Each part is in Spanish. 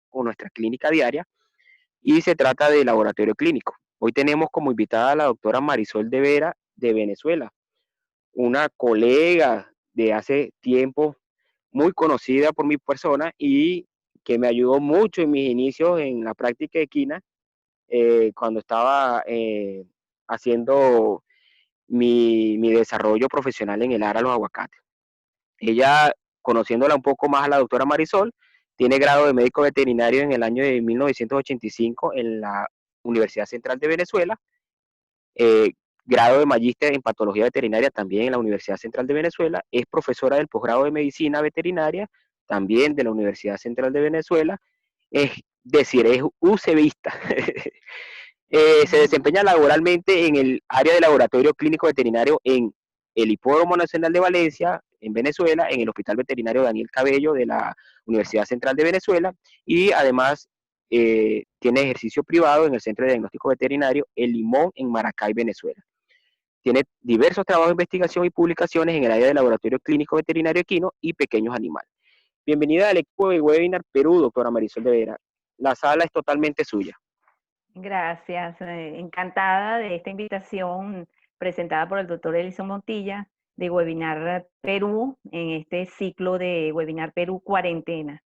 con nuestra clínica diaria y se trata de laboratorio clínico. Hoy tenemos como invitada a la doctora Marisol de Vera de Venezuela, una colega de hace tiempo muy conocida por mi persona y que me ayudó mucho en mis inicios en la práctica de equina, cuando estaba haciendo mi desarrollo profesional en el área de los aguacates. Ella, conociéndola un poco más a la doctora Marisol, tiene grado de médico veterinario en el año de 1985 en la Universidad Central de Venezuela, eh, grado de magíster en patología veterinaria también en la Universidad Central de Venezuela, es profesora del posgrado de medicina veterinaria también de la Universidad Central de Venezuela, es decir, es UCBista. Se desempeña laboralmente en el área de laboratorio clínico veterinario en el Hipódromo Nacional de Valencia, en Venezuela, en el Hospital Veterinario Daniel Cabello de la Universidad Central de Venezuela, y además tiene ejercicio privado en el Centro de Diagnóstico Veterinario El Limón en Maracay, Venezuela. Tiene diversos trabajos de investigación y publicaciones en el área de laboratorio clínico veterinario equino y pequeños animales. Bienvenida al equipo de Webinar Perú, doctora Marisol de Vera. La sala es totalmente suya. Gracias, encantada de esta invitación presentada por el doctor Elison Montilla de Webinar Perú, en este ciclo de Webinar Perú Cuarentena,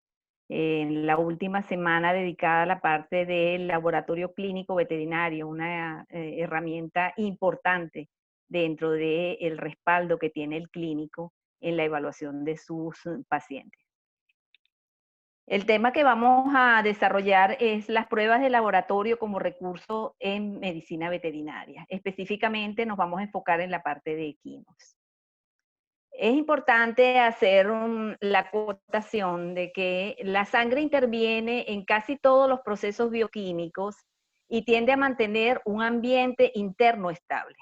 en la última semana dedicada a la parte del laboratorio clínico veterinario, una herramienta importante dentro del respaldo que tiene el clínico en la evaluación de sus pacientes. El tema que vamos a desarrollar es las pruebas de laboratorio como recurso en medicina veterinaria. Específicamente nos vamos a enfocar en la parte de equinos. Es importante hacer la acotación de que la sangre interviene en casi todos los procesos bioquímicos y tiende a mantener un ambiente interno estable.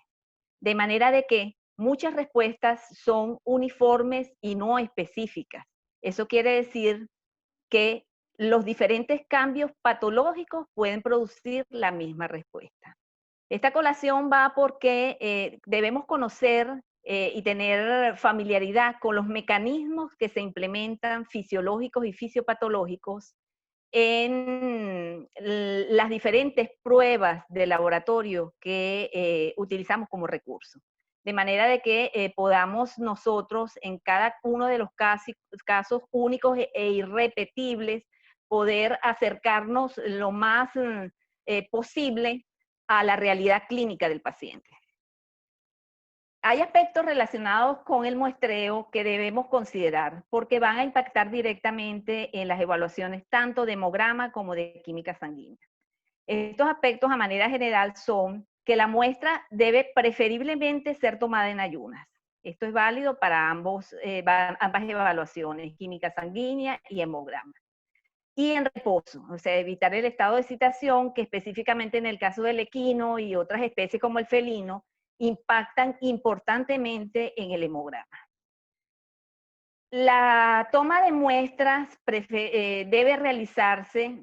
De manera de que muchas respuestas son uniformes y no específicas. Eso quiere decir que los diferentes cambios patológicos pueden producir la misma respuesta. Esta colación va porque debemos conocer y tener familiaridad con los mecanismos que se implementan fisiológicos y fisiopatológicos en las diferentes pruebas de laboratorio que utilizamos como recurso. De manera de que podamos nosotros en cada uno de los casos únicos e irrepetibles poder acercarnos lo más posible a la realidad clínica del paciente. Hay aspectos relacionados con el muestreo que debemos considerar porque van a impactar directamente en las evaluaciones tanto de hemograma como de química sanguínea. Estos aspectos a manera general son que la muestra debe preferiblemente ser tomada en ayunas. Esto es válido para ambas evaluaciones, química sanguínea y hemograma. Y en reposo, o sea, evitar el estado de excitación que específicamente en el caso del equino y otras especies como el felino, impactan importantemente en el hemograma. La toma de muestras debe realizarse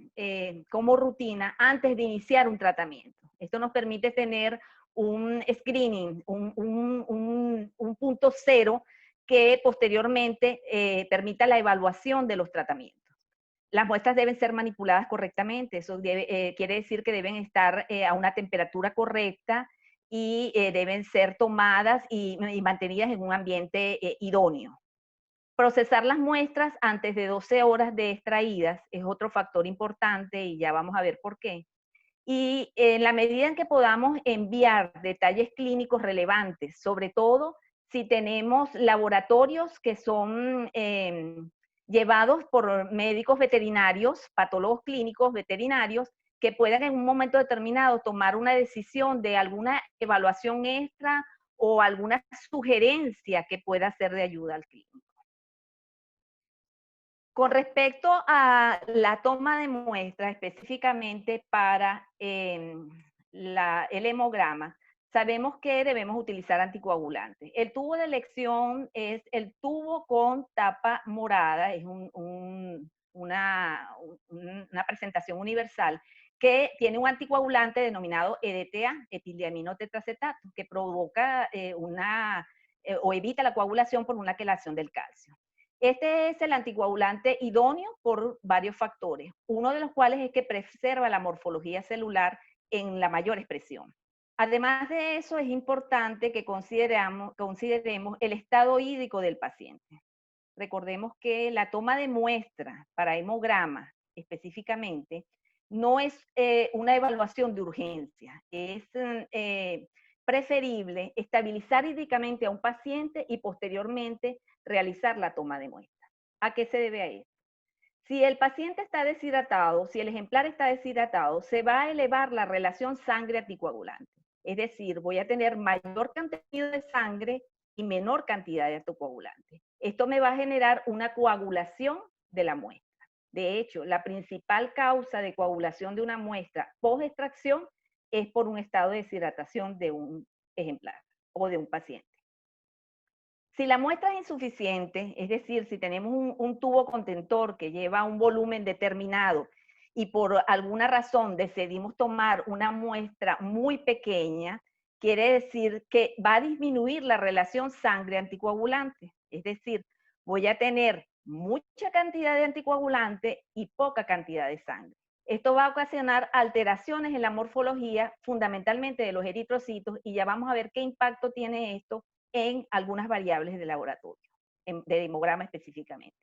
como rutina antes de iniciar un tratamiento. Esto nos permite tener un screening, un punto cero que posteriormente permita la evaluación de los tratamientos. Las muestras deben ser manipuladas correctamente, eso quiere decir que deben estar a una temperatura correcta y deben ser tomadas y mantenidas en un ambiente idóneo. Procesar las muestras antes de 12 horas de extraídas es otro factor importante y ya vamos a ver por qué. Y en la medida en que podamos enviar detalles clínicos relevantes, sobre todo si tenemos laboratorios que son llevados por médicos veterinarios, patólogos clínicos veterinarios, que puedan en un momento determinado tomar una decisión de alguna evaluación extra o alguna sugerencia que pueda ser de ayuda al clínico. Con respecto a la toma de muestras específicamente para el hemograma, sabemos que debemos utilizar anticoagulantes. El tubo de elección es el tubo con tapa morada, es una presentación universal que tiene un anticoagulante denominado EDTA, etiliamino tetracetato, que provoca una o evita la coagulación por una quelación del calcio. Este es el anticoagulante idóneo por varios factores, uno de los cuales es que preserva la morfología celular en la mayor expresión. Además de eso, es importante que consideremos el estado hídrico del paciente. Recordemos que la toma de muestra para hemograma específicamente no es una evaluación de urgencia, es preferible estabilizar hídricamente a un paciente y posteriormente realizar la toma de muestra. ¿A qué se debe a esto? Si el paciente está deshidratado, si el ejemplar está deshidratado, se va a elevar la relación sangre-anticoagulante. Es decir, voy a tener mayor cantidad de sangre y menor cantidad de anticoagulante. Esto me va a generar una coagulación de la muestra. De hecho, la principal causa de coagulación de una muestra post-extracción es por un estado de deshidratación de un ejemplar o de un paciente. Si la muestra es insuficiente, es decir, si tenemos un tubo contentor que lleva un volumen determinado y por alguna razón decidimos tomar una muestra muy pequeña, quiere decir que va a disminuir la relación sangre-anticoagulante. Es decir, voy a tener mucha cantidad de anticoagulante y poca cantidad de sangre. Esto va a ocasionar alteraciones en la morfología, fundamentalmente de los eritrocitos, y ya vamos a ver qué impacto tiene esto en algunas variables de laboratorio, de hemograma específicamente.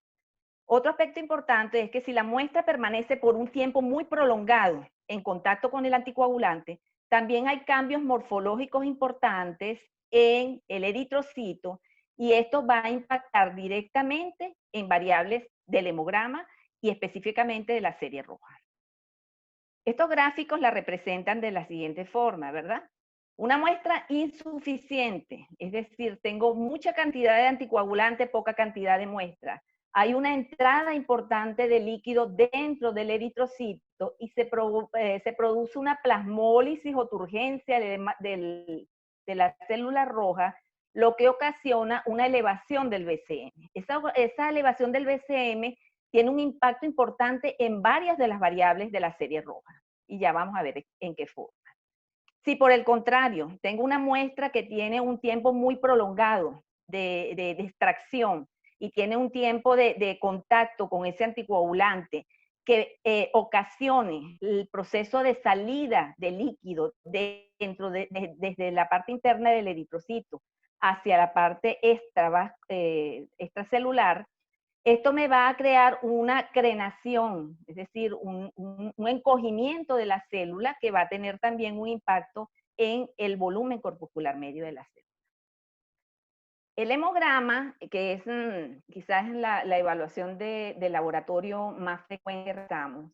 Otro aspecto importante es que si la muestra permanece por un tiempo muy prolongado en contacto con el anticoagulante, también hay cambios morfológicos importantes en el eritrocito y esto va a impactar directamente en variables del hemograma y específicamente de la serie roja. Estos gráficos la representan de la siguiente forma, ¿verdad? Una muestra insuficiente, es decir, tengo mucha cantidad de anticoagulante, poca cantidad de muestra. Hay una entrada importante de líquido dentro del eritrocito y se produce una plasmólisis o turgencia de la célula roja, lo que ocasiona una elevación del BCM. Esa elevación del BCM tiene un impacto importante en varias de las variables de la serie roja. Y ya vamos a ver en qué forma. Si por el contrario, tengo una muestra que tiene un tiempo muy prolongado de extracción y tiene un tiempo de contacto con ese anticoagulante que ocasione el proceso de salida de líquido desde la parte interna del eritrocito hacia la parte extracelular, esto me va a crear una crenación, es decir, un encogimiento de la célula que va a tener también un impacto en el volumen corpuscular medio de la célula. El hemograma, que es quizás la evaluación de laboratorio más frecuente que realizamos,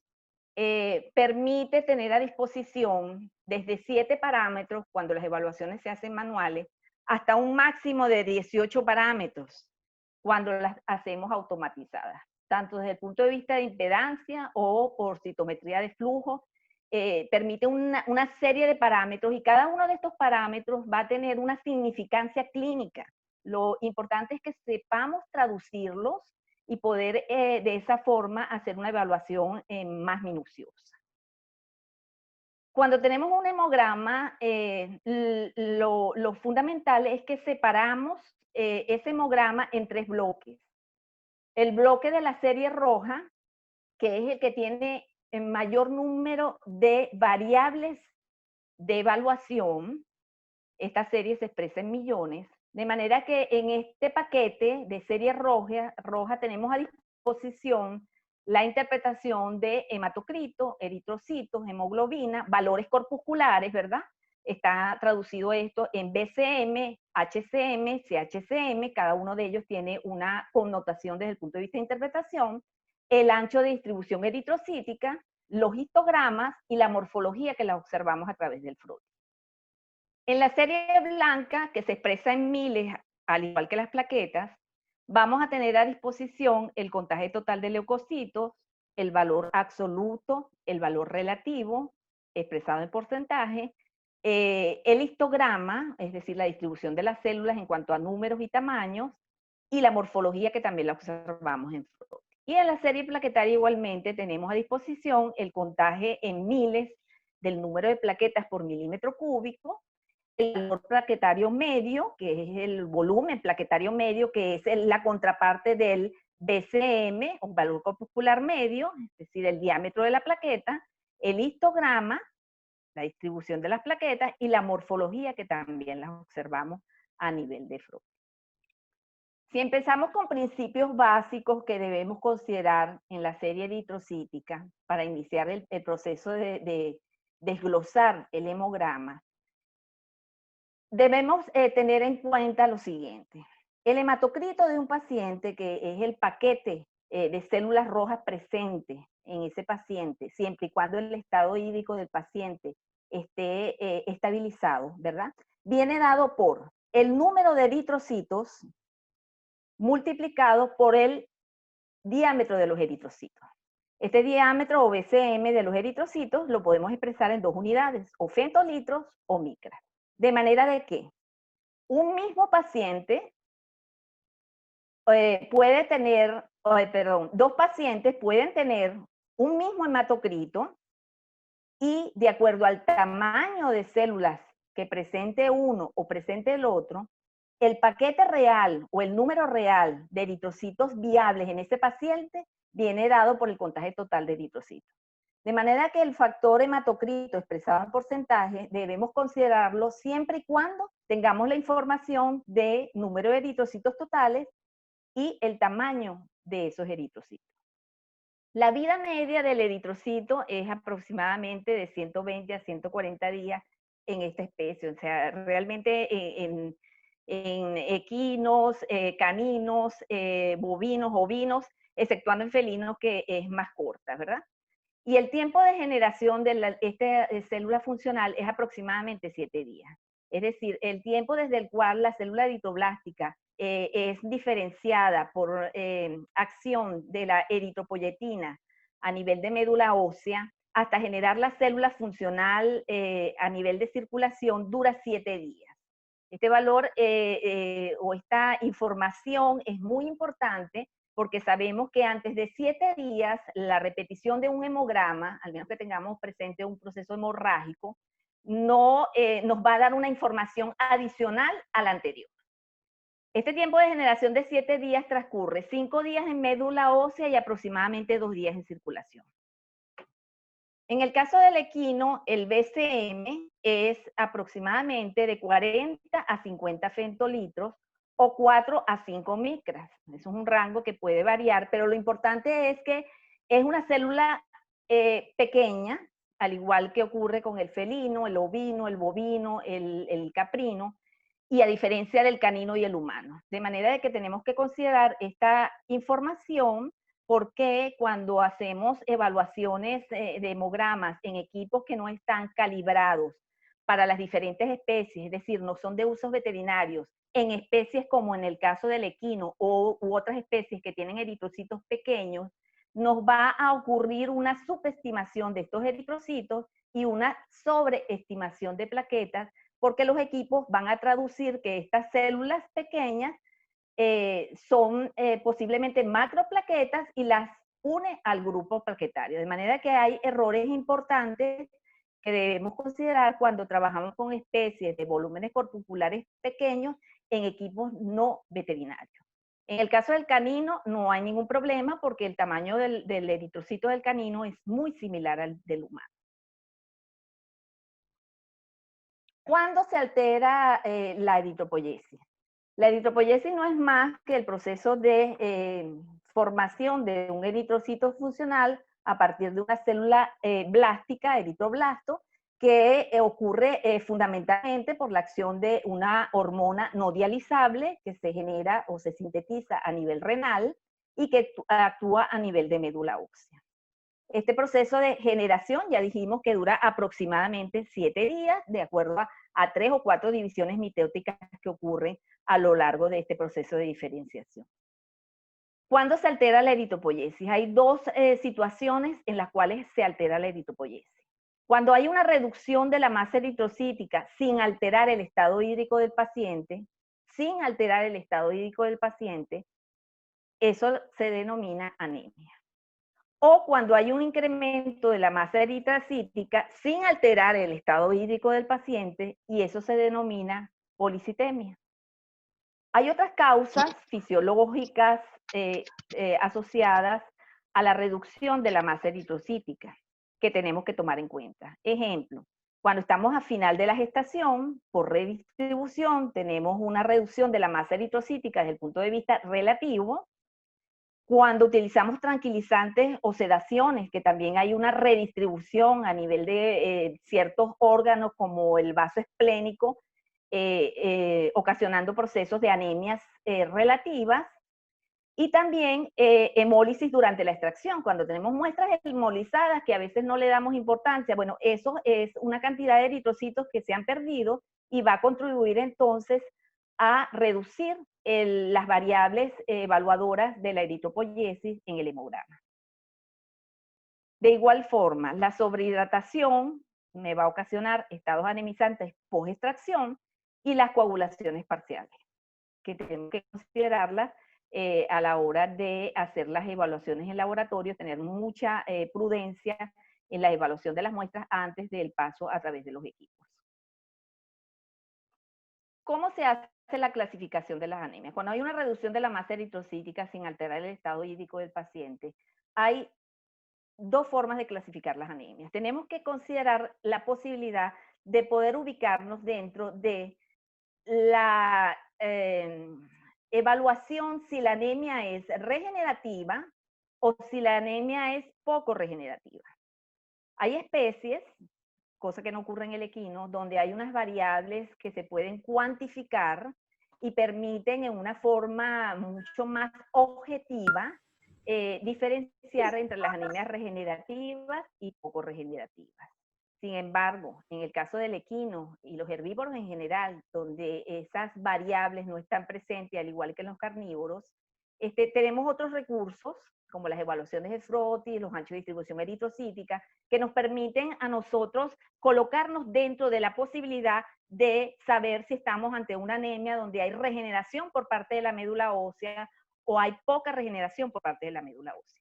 permite tener a disposición desde 7 parámetros, cuando las evaluaciones se hacen manuales, hasta un máximo de 18 parámetros cuando las hacemos automatizadas, tanto desde el punto de vista de impedancia o por citometría de flujo, permite una serie de parámetros y cada uno de estos parámetros va a tener una significancia clínica. Lo importante es que sepamos traducirlos y poder de esa forma hacer una evaluación más minuciosa. Cuando tenemos un hemograma, lo fundamental es que separamos ese hemograma en 3 bloques. El bloque de la serie roja, que es el que tiene el mayor número de variables de evaluación. Esta serie se expresa en millones, de manera que en este paquete de serie roja tenemos a disposición la interpretación de hematocrito, eritrocitos, hemoglobina, valores corpusculares, ¿verdad? Está traducido esto en BCM, HCM, CHCM, cada uno de ellos tiene una connotación desde el punto de vista de interpretación, el ancho de distribución eritrocítica, los histogramas y la morfología que la observamos a través del FROD. En la serie blanca, que se expresa en miles, al igual que las plaquetas, vamos a tener a disposición el contagio total de leucocitos, el valor absoluto, el valor relativo, expresado en porcentaje, el histograma, es decir, la distribución de las células en cuanto a números y tamaños, y la morfología que también la observamos en FROD. Y en la serie plaquetaria igualmente tenemos a disposición el contagio en miles del número de plaquetas por milímetro cúbico, el valor plaquetario medio, que es el volumen plaquetario medio, que es la contraparte del BCM, un valor corpuscular medio, es decir, el diámetro de la plaqueta, el histograma, la distribución de las plaquetas, y la morfología, que también las observamos a nivel de Freud. Si empezamos con principios básicos que debemos considerar en la serie eritrocítica para iniciar el proceso de desglosar el hemograma, debemos tener en cuenta lo siguiente. El hematocrito de un paciente, que es el paquete de células rojas presentes en ese paciente, siempre y cuando el estado hídrico del paciente esté estabilizado, ¿verdad? Viene dado por el número de eritrocitos multiplicado por el diámetro de los eritrocitos. Este diámetro o BCM de los eritrocitos lo podemos expresar en dos unidades, o femtolitros o micras. De manera de que un mismo paciente puede tener, dos pacientes pueden tener un mismo hematocrito y de acuerdo al tamaño de células que presente uno o presente el otro, el paquete real o el número real de eritrocitos viables en ese paciente viene dado por el contagio total de eritrocitos. De manera que el factor hematocrito expresado en porcentaje debemos considerarlo siempre y cuando tengamos la información de número de eritrocitos totales y el tamaño de esos eritrocitos. La vida media del eritrocito es aproximadamente de 120 a 140 días en esta especie. O sea, realmente en equinos, caninos, bovinos, ovinos, exceptuando en felinos, que es más corta, ¿verdad? Y el tiempo de generación de esta célula funcional es aproximadamente 7 días. Es decir, el tiempo desde el cual la célula eritroblástica es diferenciada por acción de la eritropoyetina a nivel de médula ósea hasta generar la célula funcional a nivel de circulación dura 7 días. Este valor o esta información es muy importante porque sabemos que antes de 7 días la repetición de un hemograma, al menos que tengamos presente un proceso hemorrágico, no nos va a dar una información adicional a la anterior. Este tiempo de generación de 7 días transcurre 5 días en médula ósea y aproximadamente 2 días en circulación. En el caso del equino, el BCM es aproximadamente de 40 a 50 femtolitros o 4 a 5 micras. Eso es un rango que puede variar, pero lo importante es que es una célula pequeña, al igual que ocurre con el felino, el ovino, el bovino, el caprino, y a diferencia del canino y el humano. De manera de que tenemos que considerar esta información porque cuando hacemos evaluaciones de hemogramas en equipos que no están calibrados para las diferentes especies, es decir, no son de usos veterinarios, en especies como en el caso del equino u otras especies que tienen eritrocitos pequeños, nos va a ocurrir una subestimación de estos eritrocitos y una sobreestimación de plaquetas, porque los equipos van a traducir que estas células pequeñas son posiblemente macroplaquetas y las une al grupo plaquetario. De manera que hay errores importantes que debemos considerar cuando trabajamos con especies de volúmenes corpusculares pequeños en equipos no veterinarios. En el caso del canino no hay ningún problema porque el tamaño del eritrocito del canino es muy similar al del humano. ¿Cuándo se altera la eritropoyesis? La eritropoyesis no es más que el proceso de formación de un eritrocito funcional a partir de una célula blástica, eritroblasto, que ocurre fundamentalmente por la acción de una hormona no dializable que se genera o se sintetiza a nivel renal y que actúa a nivel de médula ósea. Este proceso de generación ya dijimos que dura aproximadamente 7 días, de acuerdo a 3 o 4 divisiones mitóticas que ocurren a lo largo de este proceso de diferenciación. ¿Cuándo se altera la eritropoyesis? Hay dos situaciones en las cuales se altera la eritropoyesis. Cuando hay una reducción de la masa eritrocítica sin alterar el estado hídrico del paciente, eso se denomina anemia. o cuando hay un incremento de la masa eritrocítica sin alterar el estado hídrico del paciente, y eso se denomina policitemia. Hay otras causas fisiológicas asociadas a la reducción de la masa eritrocítica que tenemos que tomar en cuenta. Ejemplo, cuando estamos a final de la gestación, por redistribución, tenemos una reducción de la masa eritrocítica desde el punto de vista relativo. Cuando utilizamos tranquilizantes o sedaciones, que también hay una redistribución a nivel de ciertos órganos como el vaso esplénico, ocasionando procesos de anemias relativas, y también hemólisis durante la extracción, cuando tenemos muestras hemolizadas que a veces no le damos importancia. Bueno, eso es una cantidad de eritrocitos que se han perdido y va a contribuir entonces a reducir las variables evaluadoras de la eritropoyesis en el hemograma. De igual forma, la sobrehidratación me va a ocasionar estados anemizantes post-extracción y las coagulaciones parciales, que tenemos que considerarlas a la hora de hacer las evaluaciones en laboratorio, tener mucha prudencia en la evaluación de las muestras antes del paso a través de los equipos. ¿Cómo se hace la clasificación de las anemias? Cuando hay una reducción de la masa eritrocítica sin alterar el estado hídrico del paciente, hay dos formas de clasificar las anemias. Tenemos que considerar la posibilidad de poder ubicarnos dentro de la evaluación si la anemia es regenerativa o si la anemia es poco regenerativa. Hay especies, cosa que no ocurre en el equino, donde hay unas variables que se pueden cuantificar y permiten en una forma mucho más objetiva diferenciar entre las anemias regenerativas y poco regenerativas. Sin embargo, en el caso del equino y los herbívoros en general, donde esas variables no están presentes, al igual que en los carnívoros, tenemos otros recursos, como las evaluaciones de Frotti, los anchos de distribución eritrocítica, que nos permiten a nosotros colocarnos dentro de la posibilidad de saber si estamos ante una anemia donde hay regeneración por parte de la médula ósea o hay poca regeneración por parte de la médula ósea.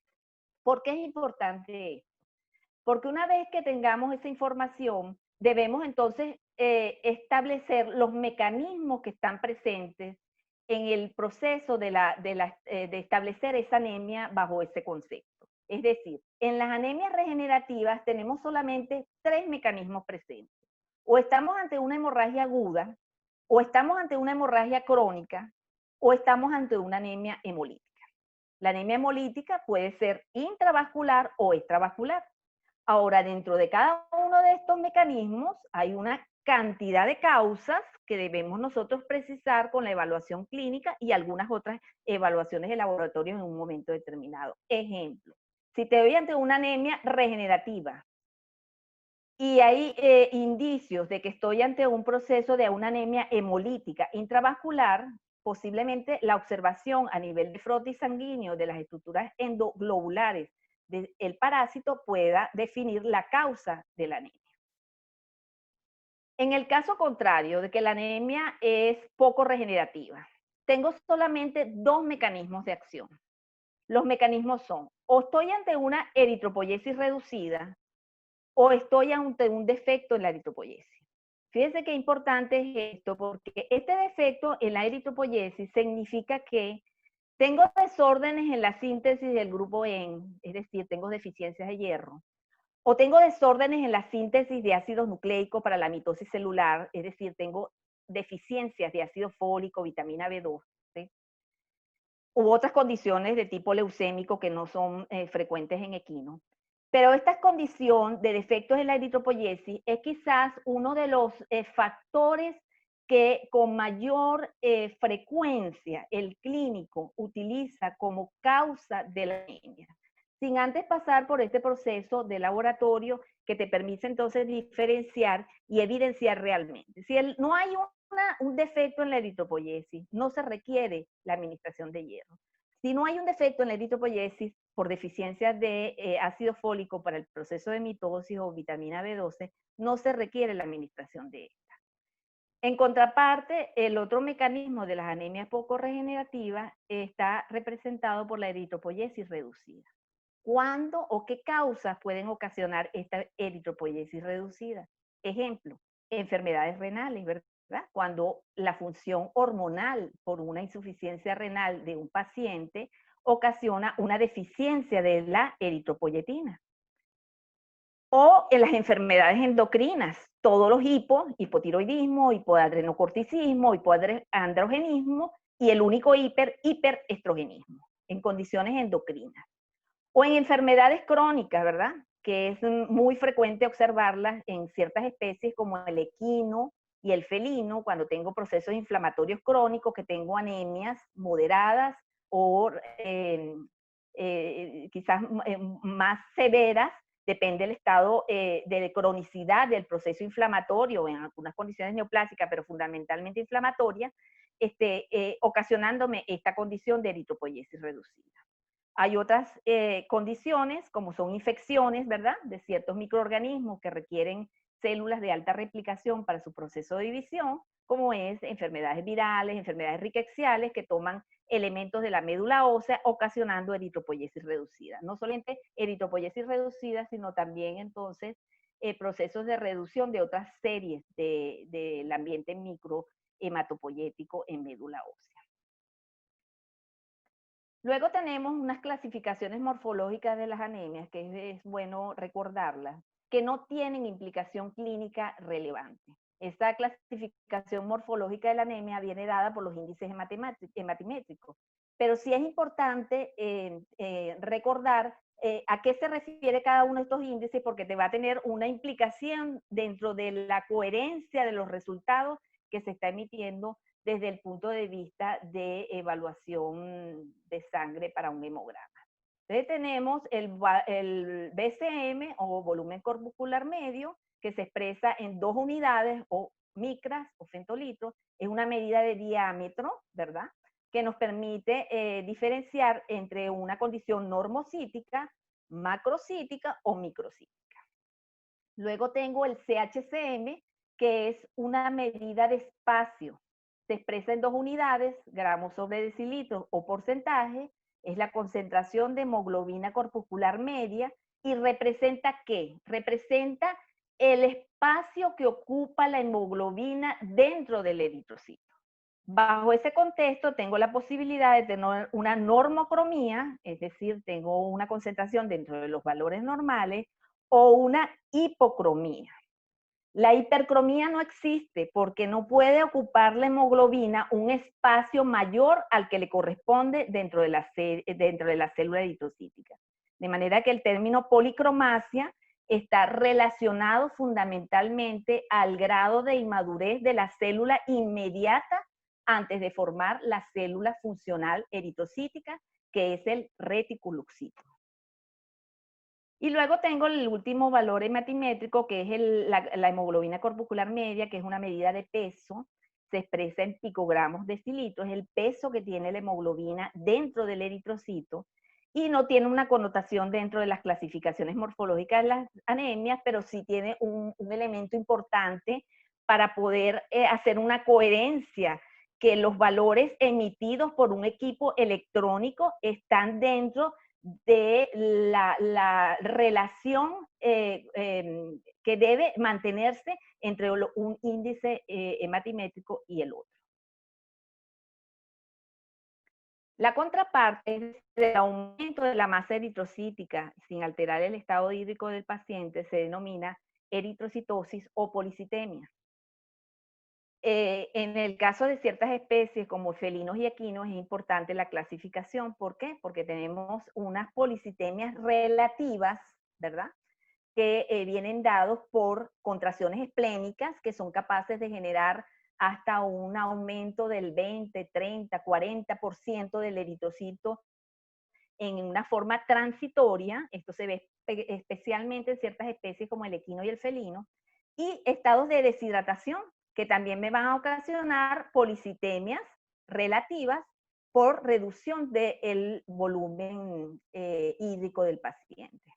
¿Por qué es importante esto? Porque una vez que tengamos esa información, debemos entonces establecer los mecanismos que están presentes en el proceso de establecer esa anemia bajo ese concepto. Es decir, en las anemias regenerativas tenemos solamente 3 mecanismos presentes. O estamos ante una hemorragia aguda, o estamos ante una hemorragia crónica, o estamos ante una anemia hemolítica. La anemia hemolítica puede ser intravascular o extravascular. Ahora, dentro de cada uno de estos mecanismos hay una cantidad de causas que debemos nosotros precisar con la evaluación clínica y algunas otras evaluaciones de laboratorio en un momento determinado. Ejemplo, si te doy ante una anemia regenerativa y hay indicios de que estoy ante un proceso de una anemia hemolítica intravascular, posiblemente la observación a nivel de frotis sanguíneo de las estructuras endoglobulares del parásito pueda definir la causa de la anemia. En el caso contrario, de que la anemia es poco regenerativa, tengo solamente 2 mecanismos de acción. Los mecanismos son, o estoy ante una eritropoyesis reducida, o estoy ante un defecto en la eritropoyesis. Fíjense qué importante es esto, porque este defecto en la eritropoyesis significa que tengo desórdenes en la síntesis del grupo EN, es decir, tengo deficiencias de hierro, o tengo desórdenes en la síntesis de ácidos nucleicos para la mitosis celular, es decir, tengo deficiencias de ácido fólico, vitamina B2, ¿sí? U otras condiciones de tipo leucémico que no son frecuentes en equino. Pero esta condición de defectos en la eritropoyesis es quizás uno de los factores que con mayor frecuencia el clínico utiliza como causa de la anemia, sin antes pasar por este proceso de laboratorio que te permite entonces diferenciar y evidenciar realmente. Si no hay un defecto en la eritropoyesis, no se requiere la administración de hierro. Si no hay un defecto en la eritropoyesis por deficiencia de ácido fólico para el proceso de mitosis o vitamina B12, no se requiere la administración de esta. En contraparte, el otro mecanismo de las anemias poco regenerativas está representado por la eritropoyesis reducida. ¿Cuándo o qué causas pueden ocasionar esta eritropoyesis reducida? Ejemplo, enfermedades renales, ¿verdad? Cuando la función hormonal por una insuficiencia renal de un paciente ocasiona una deficiencia de la eritropoyetina. O en las enfermedades endocrinas, todos los hipotiroidismo, hipoadrenocorticismo, hipoandrogenismo y el único hiperestrogenismo en condiciones endocrinas. O en enfermedades crónicas, ¿verdad? Que es muy frecuente observarlas en ciertas especies como el equino y el felino, cuando tengo procesos inflamatorios crónicos, que tengo anemias moderadas o quizás más severas, depende del estado de cronicidad del proceso inflamatorio, en algunas condiciones neoplásicas, pero fundamentalmente inflamatorias, ocasionándome esta condición de eritropoyesis reducida. Hay otras condiciones, como son infecciones, ¿verdad?, de ciertos microorganismos que requieren células de alta replicación para su proceso de división, como es enfermedades virales, enfermedades rickettsiales, que toman elementos de la médula ósea, ocasionando eritropoyesis reducida. No solamente eritropoyesis reducida, sino también entonces procesos de reducción de otras series del ambiente microhematopoyético en médula ósea. Luego tenemos unas clasificaciones morfológicas de las anemias, que es bueno recordarlas, que no tienen implicación clínica relevante. Esta clasificación morfológica de la anemia viene dada por los índices hematimétricos, pero sí es importante recordar a qué se refiere cada uno de estos índices, porque te va a tener una implicación dentro de la coherencia de los resultados que se está emitiendo desde el punto de vista de evaluación de sangre para un hemograma. Entonces tenemos el BCM o volumen corpuscular medio, que se expresa en 2 unidades o micras o femtolitros, es una medida de diámetro, ¿verdad?, que nos permite diferenciar entre una condición normocítica, macrocítica o microcítica. Luego tengo el CHCM, que es una medida de espacio. Se expresa en 2 unidades, gramos sobre decilitros o porcentaje, es la concentración de hemoglobina corpuscular media y representa ¿qué? Representa el espacio que ocupa la hemoglobina dentro del eritrocito. Bajo ese contexto tengo la posibilidad de tener una normocromía, es decir, tengo una concentración dentro de los valores normales, o una hipocromía. La hipercromía no existe porque no puede ocupar la hemoglobina un espacio mayor al que le corresponde dentro de la célula eritrocítica. De manera que el término policromasia está relacionado fundamentalmente al grado de inmadurez de la célula inmediata antes de formar la célula funcional eritrocítica, que es el reticulocito. Y luego tengo el último valor hematimétrico, que es la hemoglobina corpuscular media, que es una medida de peso, se expresa en picogramos decilitros, es el peso que tiene la hemoglobina dentro del eritrocito, y no tiene una connotación dentro de las clasificaciones morfológicas de las anemias, pero sí tiene un elemento importante para poder hacer una coherencia, que los valores emitidos por un equipo electrónico están dentro de la relación que debe mantenerse entre un índice hematimétrico y el otro. La contraparte es el aumento de la masa eritrocítica sin alterar el estado hídrico del paciente, se denomina eritrocitosis o policitemia. En el caso de ciertas especies como felinos y equinos es importante la clasificación. ¿Por qué? Porque tenemos unas policitemias relativas, ¿verdad?, que vienen dados por contracciones esplénicas que son capaces de generar hasta un aumento del 20, 30, 40% del eritrocito en una forma transitoria. Esto se ve especialmente en ciertas especies como el equino y el felino, y estados de deshidratación que también me van a ocasionar policitemias relativas por reducción del volumen hídrico del paciente.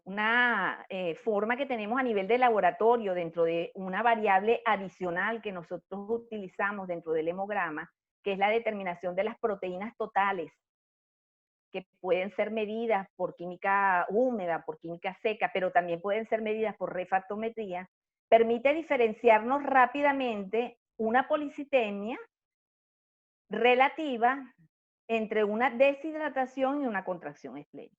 Una forma que tenemos a nivel de laboratorio dentro de una variable adicional que nosotros utilizamos dentro del hemograma, que es la determinación de las proteínas totales, que pueden ser medidas por química húmeda, por química seca, pero también pueden ser medidas por refractometría, permite diferenciarnos rápidamente una policitemia relativa entre una deshidratación y una contracción esplénica.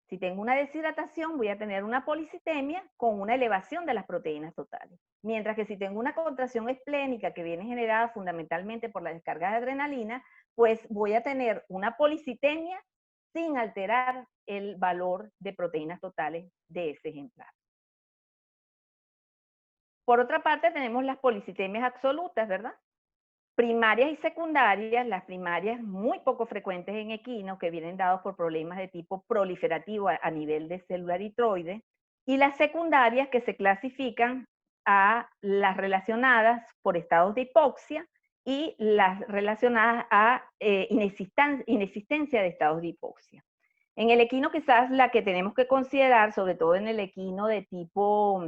Si tengo una deshidratación, voy a tener una policitemia con una elevación de las proteínas totales. Mientras que si tengo una contracción esplénica que viene generada fundamentalmente por la descarga de adrenalina, pues voy a tener una policitemia sin alterar el valor de proteínas totales de ese ejemplar. Por otra parte, tenemos las policitemias absolutas, ¿verdad? Primarias y secundarias, las primarias muy poco frecuentes en equinos, que vienen dados por problemas de tipo proliferativo a nivel de célula eritroide, y las secundarias que se clasifican a las relacionadas por estados de hipoxia y las relacionadas a inexistencia de estados de hipoxia. En el equino quizás la que tenemos que considerar, sobre todo en el equino de tipo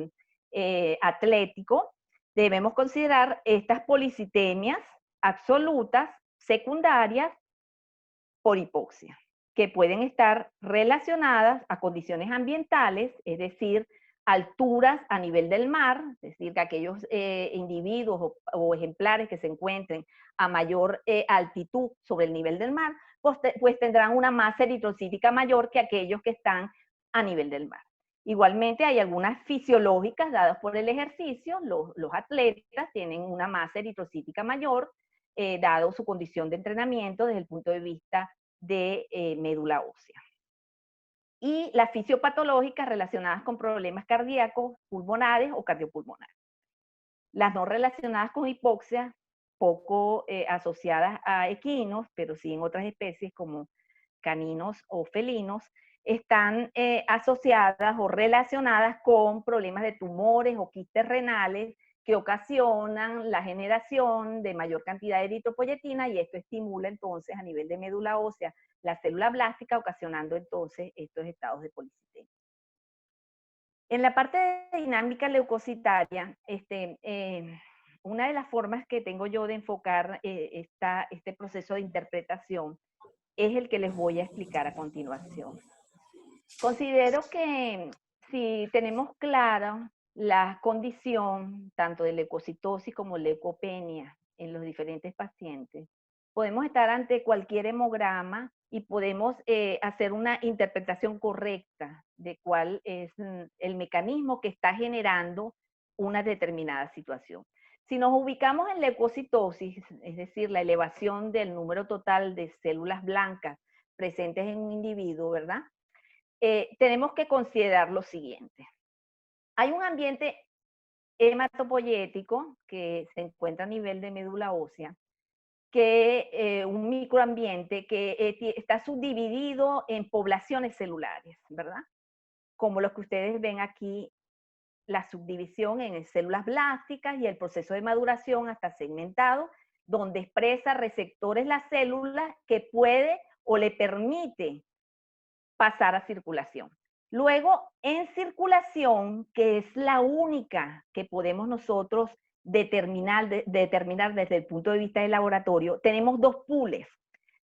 atlético, debemos considerar estas policitemias absolutas secundarias por hipoxia, que pueden estar relacionadas a condiciones ambientales, es decir, alturas a nivel del mar, es decir, que aquellos individuos o ejemplares que se encuentren a mayor altitud sobre el nivel del mar, pues tendrán una masa eritrocítica mayor que aquellos que están a nivel del mar. Igualmente hay algunas fisiológicas dadas por el ejercicio, los atletas tienen una masa eritrocítica mayor, dado su condición de entrenamiento desde el punto de vista de médula ósea. Y las fisiopatológicas relacionadas con problemas cardíacos, pulmonares o cardiopulmonares. Las no relacionadas con hipoxia, poco asociadas a equinos, pero sí en otras especies como caninos o felinos, están asociadas o relacionadas con problemas de tumores o quistes renales que ocasionan la generación de mayor cantidad de eritropoyetina y esto estimula entonces a nivel de médula ósea la célula blástica, ocasionando entonces estos estados de policitemia. En la parte de dinámica leucocitaria, una de las formas que tengo yo de enfocar este proceso de interpretación es el que les voy a explicar a continuación. Considero que si tenemos clara la condición tanto de leucocitosis como leucopenia en los diferentes pacientes, podemos estar ante cualquier hemograma y podemos hacer una interpretación correcta de cuál es el mecanismo que está generando una determinada situación. Si nos ubicamos en leucocitosis, es decir, la elevación del número total de células blancas presentes en un individuo, ¿verdad? Tenemos que considerar lo siguiente. Hay un ambiente hematopoyético que se encuentra a nivel de médula ósea, que un microambiente que está subdividido en poblaciones celulares, ¿verdad? Como los que ustedes ven aquí, la subdivisión en células blásticas y el proceso de maduración hasta segmentado, donde expresa receptores la célula que puede o le permite pasar a circulación. Luego, en circulación, que es la única que podemos nosotros determinar desde el punto de vista del laboratorio, tenemos dos pools.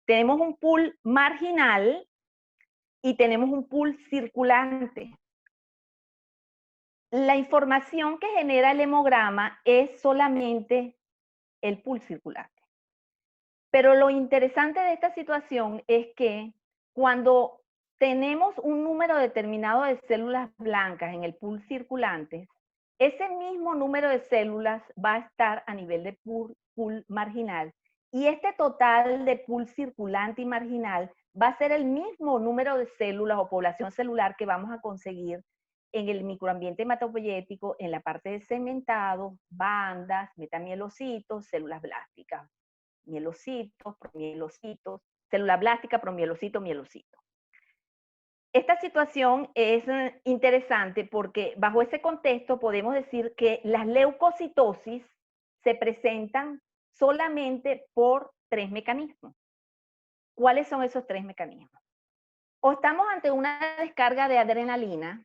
Tenemos un pool marginal y tenemos un pool circulante. La información que genera el hemograma es solamente el pool circulante. Pero lo interesante de esta situación es que cuando tenemos un número determinado de células blancas en el pool circulante, ese mismo número de células va a estar a nivel de pool marginal. Y este total de pool circulante y marginal va a ser el mismo número de células o población celular que vamos a conseguir en el microambiente hematopoyético, en la parte de segmentado, bandas, metamielocitos, células blásticas, mielocitos, promielocitos, célula blástica, promielocito, mielocito. Esta situación es interesante porque bajo ese contexto podemos decir que las leucocitosis se presentan solamente por tres mecanismos. ¿Cuáles son esos tres mecanismos? O estamos ante una descarga de adrenalina.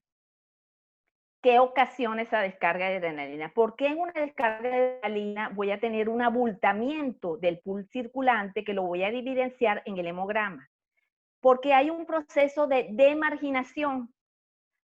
¿Qué ocasiona esa descarga de adrenalina? ¿Por qué en una descarga de adrenalina voy a tener un abultamiento del pool circulante que lo voy a evidenciar en el hemograma? Porque hay un proceso de demarginación.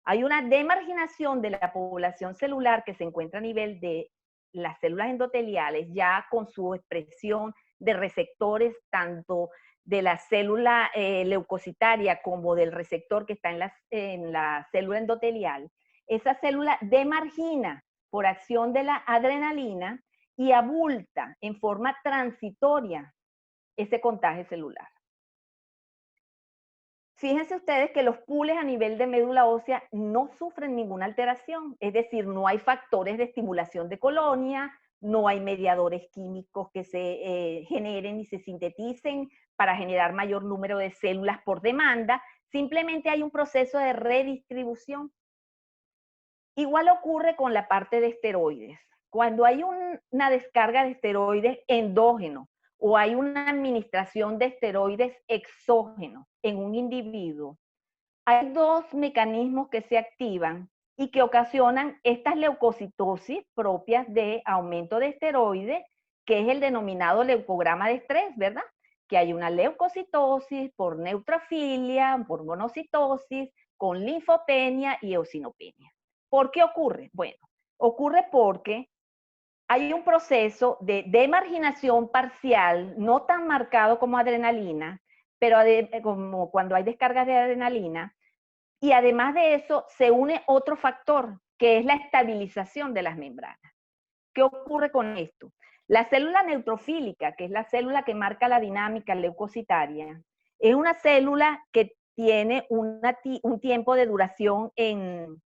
Hay una demarginación de la población celular que se encuentra a nivel de las células endoteliales, ya con su expresión de receptores, tanto de la célula leucocitaria como del receptor que está en la célula endotelial. Esa célula demargina por acción de la adrenalina y abulta en forma transitoria ese contagio celular. Fíjense ustedes que los pools a nivel de médula ósea no sufren ninguna alteración, es decir, no hay factores de estimulación de colonia, no hay mediadores químicos que se generen y se sinteticen para generar mayor número de células por demanda, simplemente hay un proceso de redistribución. Igual ocurre con la parte de esteroides. Cuando hay una descarga de esteroides endógeno o hay una administración de esteroides exógeno en un individuo, hay dos mecanismos que se activan y que ocasionan estas leucocitosis propias de aumento de esteroides, que es el denominado leucograma de estrés, ¿verdad? Que hay una leucocitosis por neutrofilia, por monocitosis, con linfopenia y eosinopenia. ¿Por qué ocurre? Bueno, ocurre porque hay un proceso de demarginación parcial, no tan marcado como adrenalina, pero como cuando hay descargas de adrenalina, y además de eso se une otro factor, que es la estabilización de las membranas. ¿Qué ocurre con esto? La célula neutrofílica, que es la célula que marca la dinámica leucocitaria, es una célula que tiene un tiempo de duración en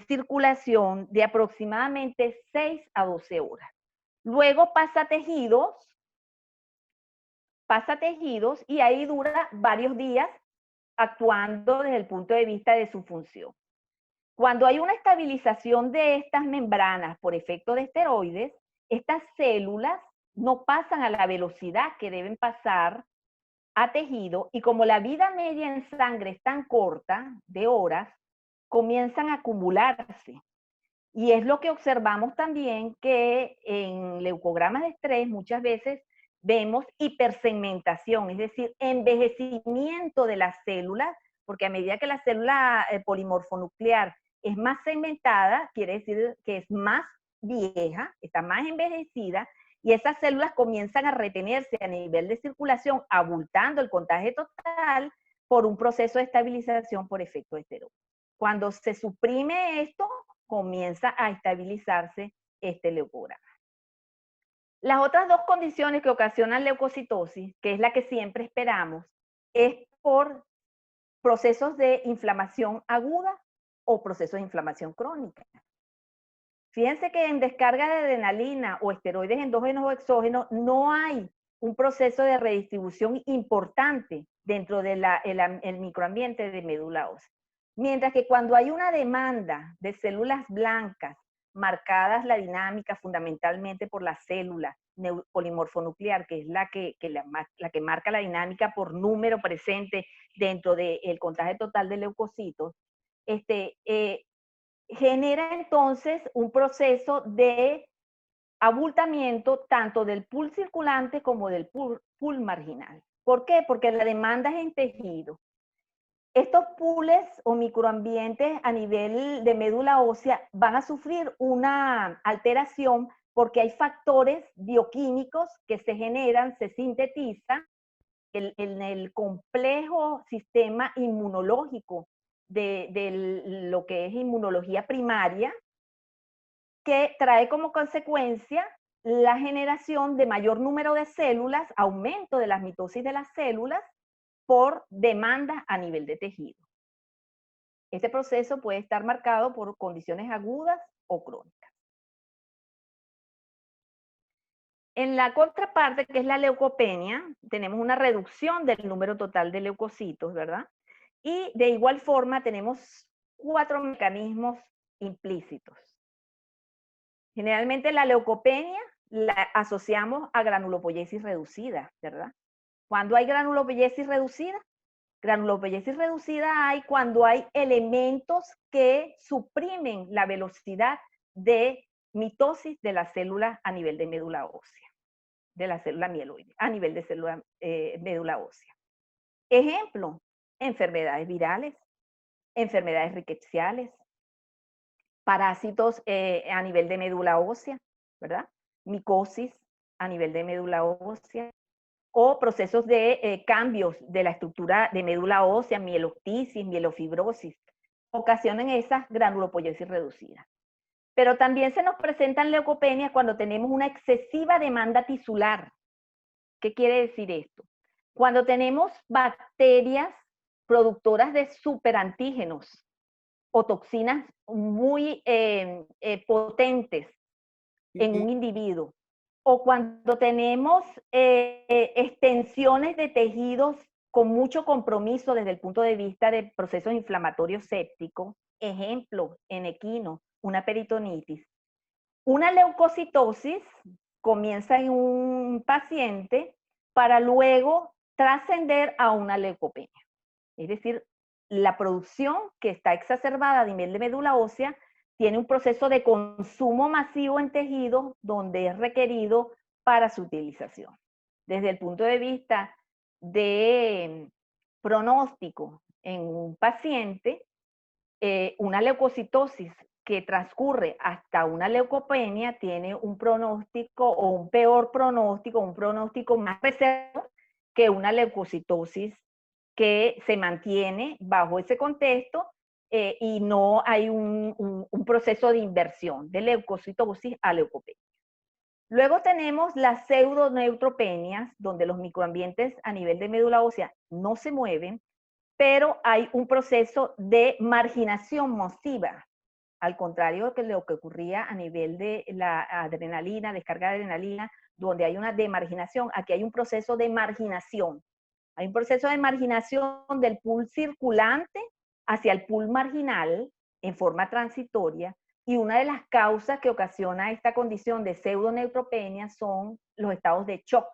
circulación de aproximadamente 6 a 12 horas. Luego pasa tejidos y ahí dura varios días actuando desde el punto de vista de su función. Cuando hay una estabilización de estas membranas por efecto de esteroides, estas células no pasan a la velocidad que deben pasar a tejido y como la vida media en sangre es tan corta, de horas, comienzan a acumularse. Y es lo que observamos también que en leucogramas de estrés muchas veces vemos hipersegmentación, es decir, envejecimiento de las células, porque a medida que la célula polimorfonuclear es más segmentada, quiere decir que es más vieja, está más envejecida, y esas células comienzan a retenerse a nivel de circulación, abultando el contagio total por un proceso de estabilización por efecto de esteroides. Cuando se suprime esto, comienza a estabilizarse este leucograma. Las otras dos condiciones que ocasionan leucocitosis, que es la que siempre esperamos, es por procesos de inflamación aguda o procesos de inflamación crónica. Fíjense que en descarga de adrenalina o esteroides endógenos o exógenos no hay un proceso de redistribución importante dentro del microambiente de médula ósea. Mientras que cuando hay una demanda de células blancas, marcadas la dinámica fundamentalmente por la célula polimorfonuclear, que es la que marca la dinámica por número presente dentro del contagio total de leucocitos, genera entonces un proceso de abultamiento tanto del pool circulante como del pool marginal. ¿Por qué? Porque la demanda es en tejido. Estos pools o microambientes a nivel de médula ósea van a sufrir una alteración porque hay factores bioquímicos que se generan, se sintetizan en el complejo sistema inmunológico de lo que es inmunología primaria, que trae como consecuencia la generación de mayor número de células, aumento de las mitosis de las células por demanda a nivel de tejido. Este proceso puede estar marcado por condiciones agudas o crónicas. En la contraparte, que es la leucopenia, tenemos una reducción del número total de leucocitos, ¿verdad? Y de igual forma tenemos 4 mecanismos implícitos. Generalmente la leucopenia la asociamos a granulopoiesis reducida, ¿verdad? ¿Cuándo hay granulopoiesis reducida? Granulopoiesis reducida hay cuando hay elementos que suprimen la velocidad de mitosis de las células a nivel de médula ósea, de la célula mieloide, a nivel de célula médula ósea. Ejemplo, enfermedades virales, enfermedades rickettsiales, parásitos a nivel de médula ósea, ¿verdad? Micosis a nivel de médula ósea, o procesos de cambios de la estructura de médula ósea, mieloptisis, mielofibrosis, ocasionan esas granulopoyesis reducida. Pero también se nos presentan leucopenias cuando tenemos una excesiva demanda tisular. ¿Qué quiere decir esto? Cuando tenemos bacterias productoras de superantígenos o toxinas muy potentes en un individuo, o cuando tenemos extensiones de tejidos con mucho compromiso desde el punto de vista de procesos inflamatorios sépticos, ejemplo, en equino, una peritonitis. Una leucocitosis comienza en un paciente para luego trascender a una leucopenia. Es decir, la producción que está exacerbada a nivel de médula ósea tiene un proceso de consumo masivo en tejidos donde es requerido para su utilización. Desde el punto de vista de pronóstico en un paciente, una leucocitosis que transcurre hasta una leucopenia tiene un pronóstico o un peor pronóstico, un pronóstico más reservado que una leucocitosis que se mantiene bajo ese contexto y no hay un proceso de inversión de leucocitosis a leucopenia. Luego tenemos las pseudoneutropenias, donde los microambientes a nivel de médula ósea no se mueven, pero hay un proceso de marginación masiva, al contrario de lo que ocurría a nivel de la adrenalina, descarga de adrenalina, donde hay una demarginación, aquí hay un proceso de marginación. Hay un proceso de marginación del pool circulante hacia el pool marginal en forma transitoria, y una de las causas que ocasiona esta condición de pseudoneutropenia son los estados de shock.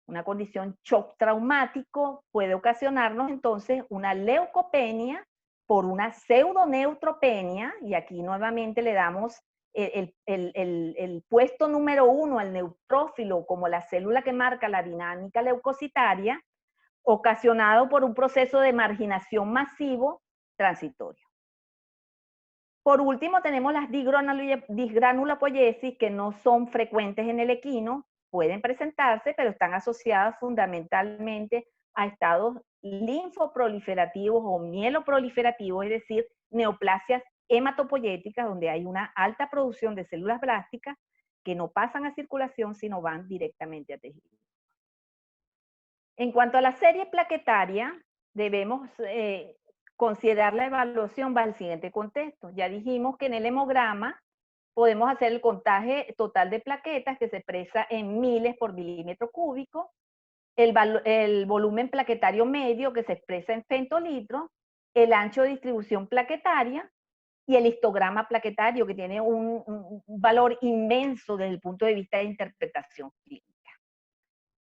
Una condición shock traumático puede ocasionarnos entonces una leucopenia por una pseudoneutropenia, y aquí nuevamente le damos el puesto número 1 al neutrófilo como la célula que marca la dinámica leucocitaria, ocasionado por un proceso de marginación masivo transitorio. Por último, tenemos las disgranulopoiesis, que no son frecuentes en el equino, pueden presentarse, pero están asociadas fundamentalmente a estados linfoproliferativos o mieloproliferativos, es decir, neoplasias hematopoyéticas, donde hay una alta producción de células blásticas que no pasan a circulación, sino van directamente a tejido. En cuanto a la serie plaquetaria, debemos considerar la evaluación va al siguiente contexto. Ya dijimos que en el hemograma podemos hacer el contaje total de plaquetas, que se expresa en miles por milímetro cúbico, el volumen plaquetario medio, que se expresa en femtolitros, el ancho de distribución plaquetaria y el histograma plaquetario, que tiene un valor inmenso desde el punto de vista de interpretación clínica.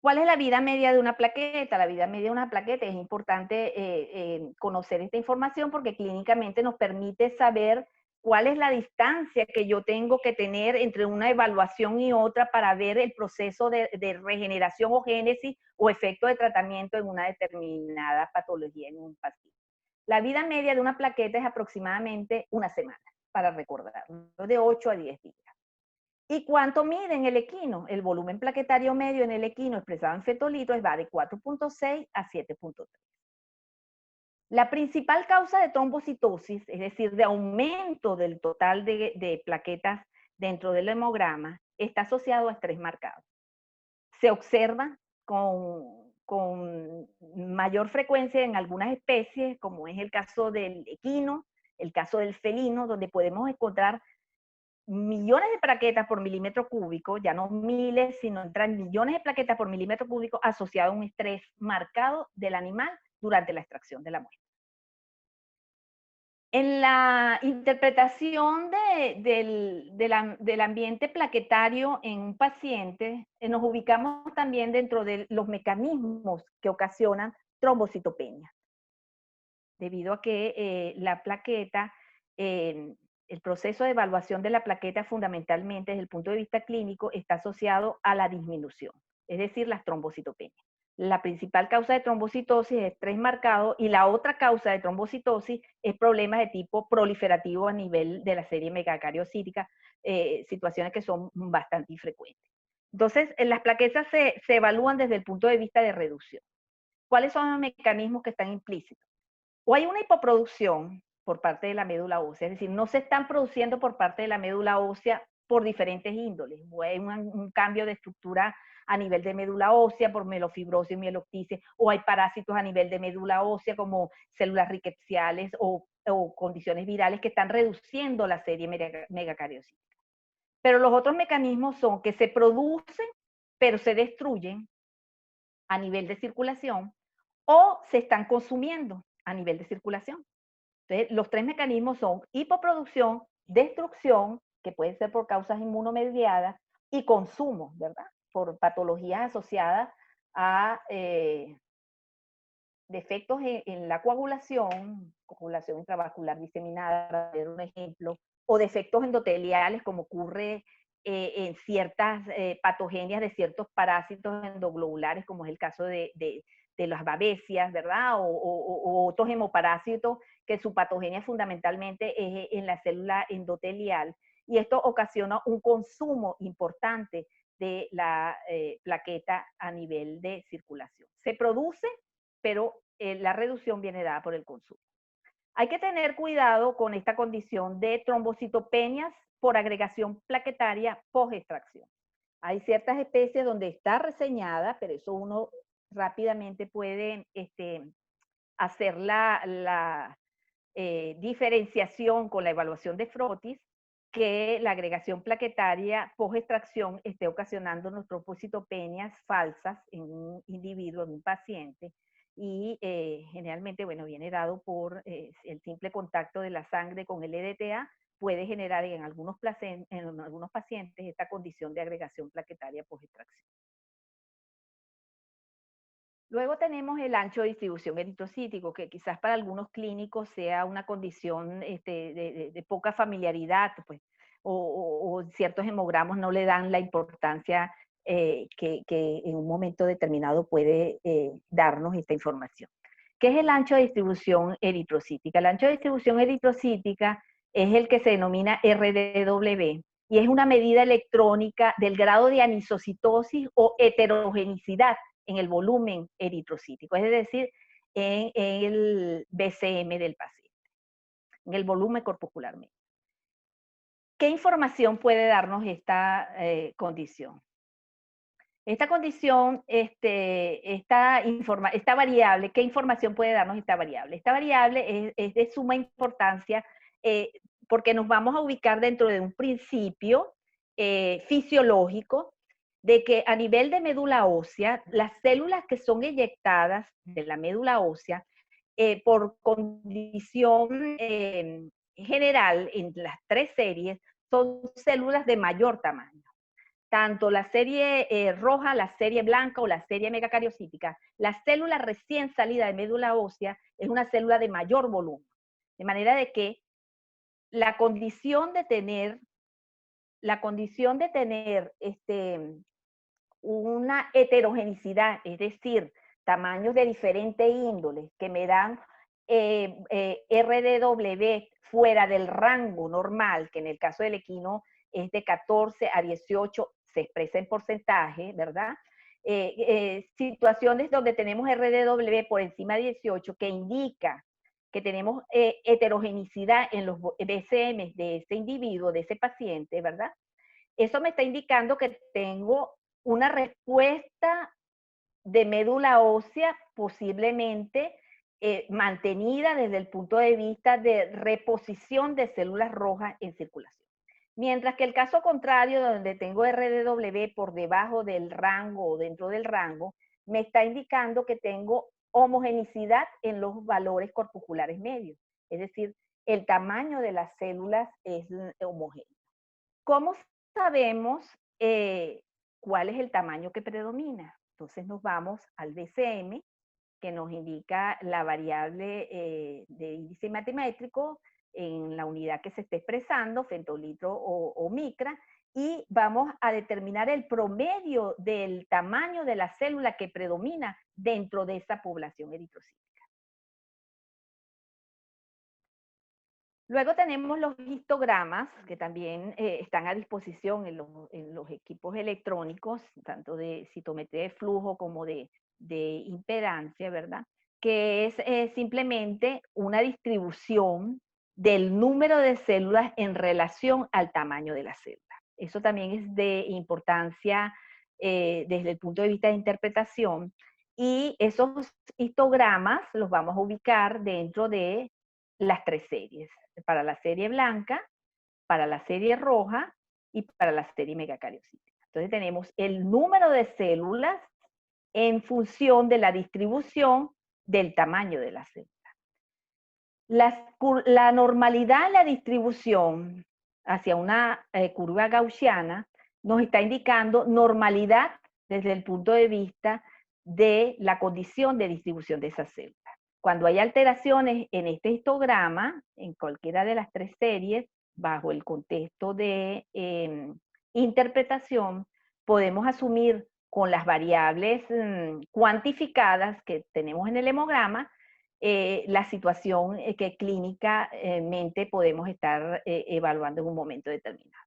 ¿Cuál es la vida media de una plaqueta? La vida media de una plaqueta, es importante conocer esta información porque clínicamente nos permite saber cuál es la distancia que yo tengo que tener entre una evaluación y otra para ver el proceso de regeneración o génesis o efecto de tratamiento en una determinada patología en un paciente. La vida media de una plaqueta es aproximadamente una semana, para recordarlo, de 8 a 10 días. ¿Y cuánto mide en el equino? El volumen plaquetario medio en el equino expresado en fetolitros va de 4.6 a 7.3. La principal causa de trombocitosis, es decir, de aumento del total de plaquetas dentro del hemograma, está asociado a estrés marcado. Se observa con mayor frecuencia en algunas especies, como es el caso del equino, el caso del felino, donde podemos encontrar millones de plaquetas por milímetro cúbico, ya no miles, sino entran millones de plaquetas por milímetro cúbico asociado a un estrés marcado del animal durante la extracción de la muestra. En la interpretación del ambiente plaquetario en un paciente, nos ubicamos también dentro de los mecanismos que ocasionan trombocitopenia, debido a que la plaqueta, el proceso de evaluación de la plaqueta fundamentalmente desde el punto de vista clínico está asociado a la disminución, es decir, las trombocitopenias. La principal causa de trombocitosis es estrés marcado y la otra causa de trombocitosis es problemas de tipo proliferativo a nivel de la serie megacariocítica, situaciones que son bastante frecuentes. Entonces, las plaquetas se evalúan desde el punto de vista de reducción. ¿Cuáles son los mecanismos que están implícitos? O hay una hipoproducción por parte de la médula ósea, es decir, no se están produciendo por parte de la médula ósea por diferentes índoles, o hay un cambio de estructura a nivel de médula ósea por melofibrosis y mieloctisis, o hay parásitos a nivel de médula ósea como células rickettsiales o condiciones virales que están reduciendo la serie megacariocítica. Pero los otros mecanismos son que se producen, pero se destruyen a nivel de circulación, o se están consumiendo a nivel de circulación. Entonces, los tres mecanismos son hipoproducción, destrucción, que puede ser por causas inmunomediadas, y consumo, ¿verdad? Por patologías asociadas a defectos en la coagulación intravascular diseminada, para dar un ejemplo, o defectos endoteliales, como ocurre en ciertas patogenias de ciertos parásitos endoglobulares, como es el caso de las babesias, ¿verdad? O otros hemoparásitos que su patogenia fundamentalmente es en la célula endotelial. Y esto ocasiona un consumo importante de la plaqueta a nivel de circulación. Se produce, pero la reducción viene dada por el consumo. Hay que tener cuidado con esta condición de trombocitopenias por agregación plaquetaria post-extracción. Hay ciertas especies donde está reseñada, pero eso uno rápidamente puede hacer la diferenciación con la evaluación de Frotis, que la agregación plaquetaria post-extracción esté ocasionando trombocitopenias falsas en un individuo, en un paciente, y generalmente, bueno, viene dado por el simple contacto de la sangre con el EDTA, puede generar en algunos pacientes esta condición de agregación plaquetaria post-extracción. Luego tenemos el ancho de distribución eritrocítico, que quizás para algunos clínicos sea una condición de poca familiaridad, pues, o ciertos hemogramos no le dan la importancia que en un momento determinado puede darnos esta información. ¿Qué es el ancho de distribución eritrocítica? El ancho de distribución eritrocítica es el que se denomina RDW y es una medida electrónica del grado de anisocitosis o heterogenicidad en el volumen eritrocítico, es decir, en el BCM del paciente, en el volumen corpuscular medio. ¿Qué información puede darnos esta condición? Esta condición, esta variable, ¿qué información puede darnos esta variable? Esta variable es de suma importancia porque nos vamos a ubicar dentro de un principio fisiológico de que a nivel de médula ósea, las células que son eyectadas de la médula ósea, por condición general en las tres series, son células de mayor tamaño. Tanto la serie roja, la serie blanca o la serie megacariocítica, la célula recién salida de médula ósea es una célula de mayor volumen. De manera de que la condición de tener una heterogenicidad, es decir, tamaños de diferentes índoles que me dan RDW fuera del rango normal, que en el caso del equino es de 14 a 18, se expresa en porcentaje, ¿verdad? Situaciones donde tenemos RDW por encima de 18, que indica que tenemos heterogenicidad en los BCM de ese individuo, de ese paciente, ¿verdad? Eso me está indicando que tengo una respuesta de médula ósea posiblemente mantenida desde el punto de vista de reposición de células rojas en circulación. Mientras que el caso contrario, donde tengo RDW por debajo del rango o dentro del rango, me está indicando que tengo homogenicidad en los valores corpusculares medios. Es decir, el tamaño de las células es homogéneo. ¿Cómo sabemos cuál es el tamaño que predomina? Entonces nos vamos al BCM, que nos indica la variable de índice matemático en la unidad que se esté expresando, femtolitro o micra, y vamos a determinar el promedio del tamaño de la célula que predomina dentro de esa población eritrocítica. Luego tenemos los histogramas, que también están a disposición en los equipos electrónicos, tanto de citometría de flujo como de impedancia, ¿verdad? Que es simplemente una distribución del número de células en relación al tamaño de la célula. Eso también es de importancia desde el punto de vista de interpretación. Y esos histogramas los vamos a ubicar dentro de las tres series, para la serie blanca, para la serie roja y para la serie megacariocítica. Entonces tenemos el número de células en función de la distribución del tamaño de la célula. La normalidad en la distribución hacia una curva gaussiana nos está indicando normalidad desde el punto de vista de la condición de distribución de esa célula. Cuando hay alteraciones en este histograma, en cualquiera de las tres series, bajo el contexto de interpretación, podemos asumir con las variables cuantificadas que tenemos en el hemograma, la situación que clínicamente podemos estar evaluando en un momento determinado.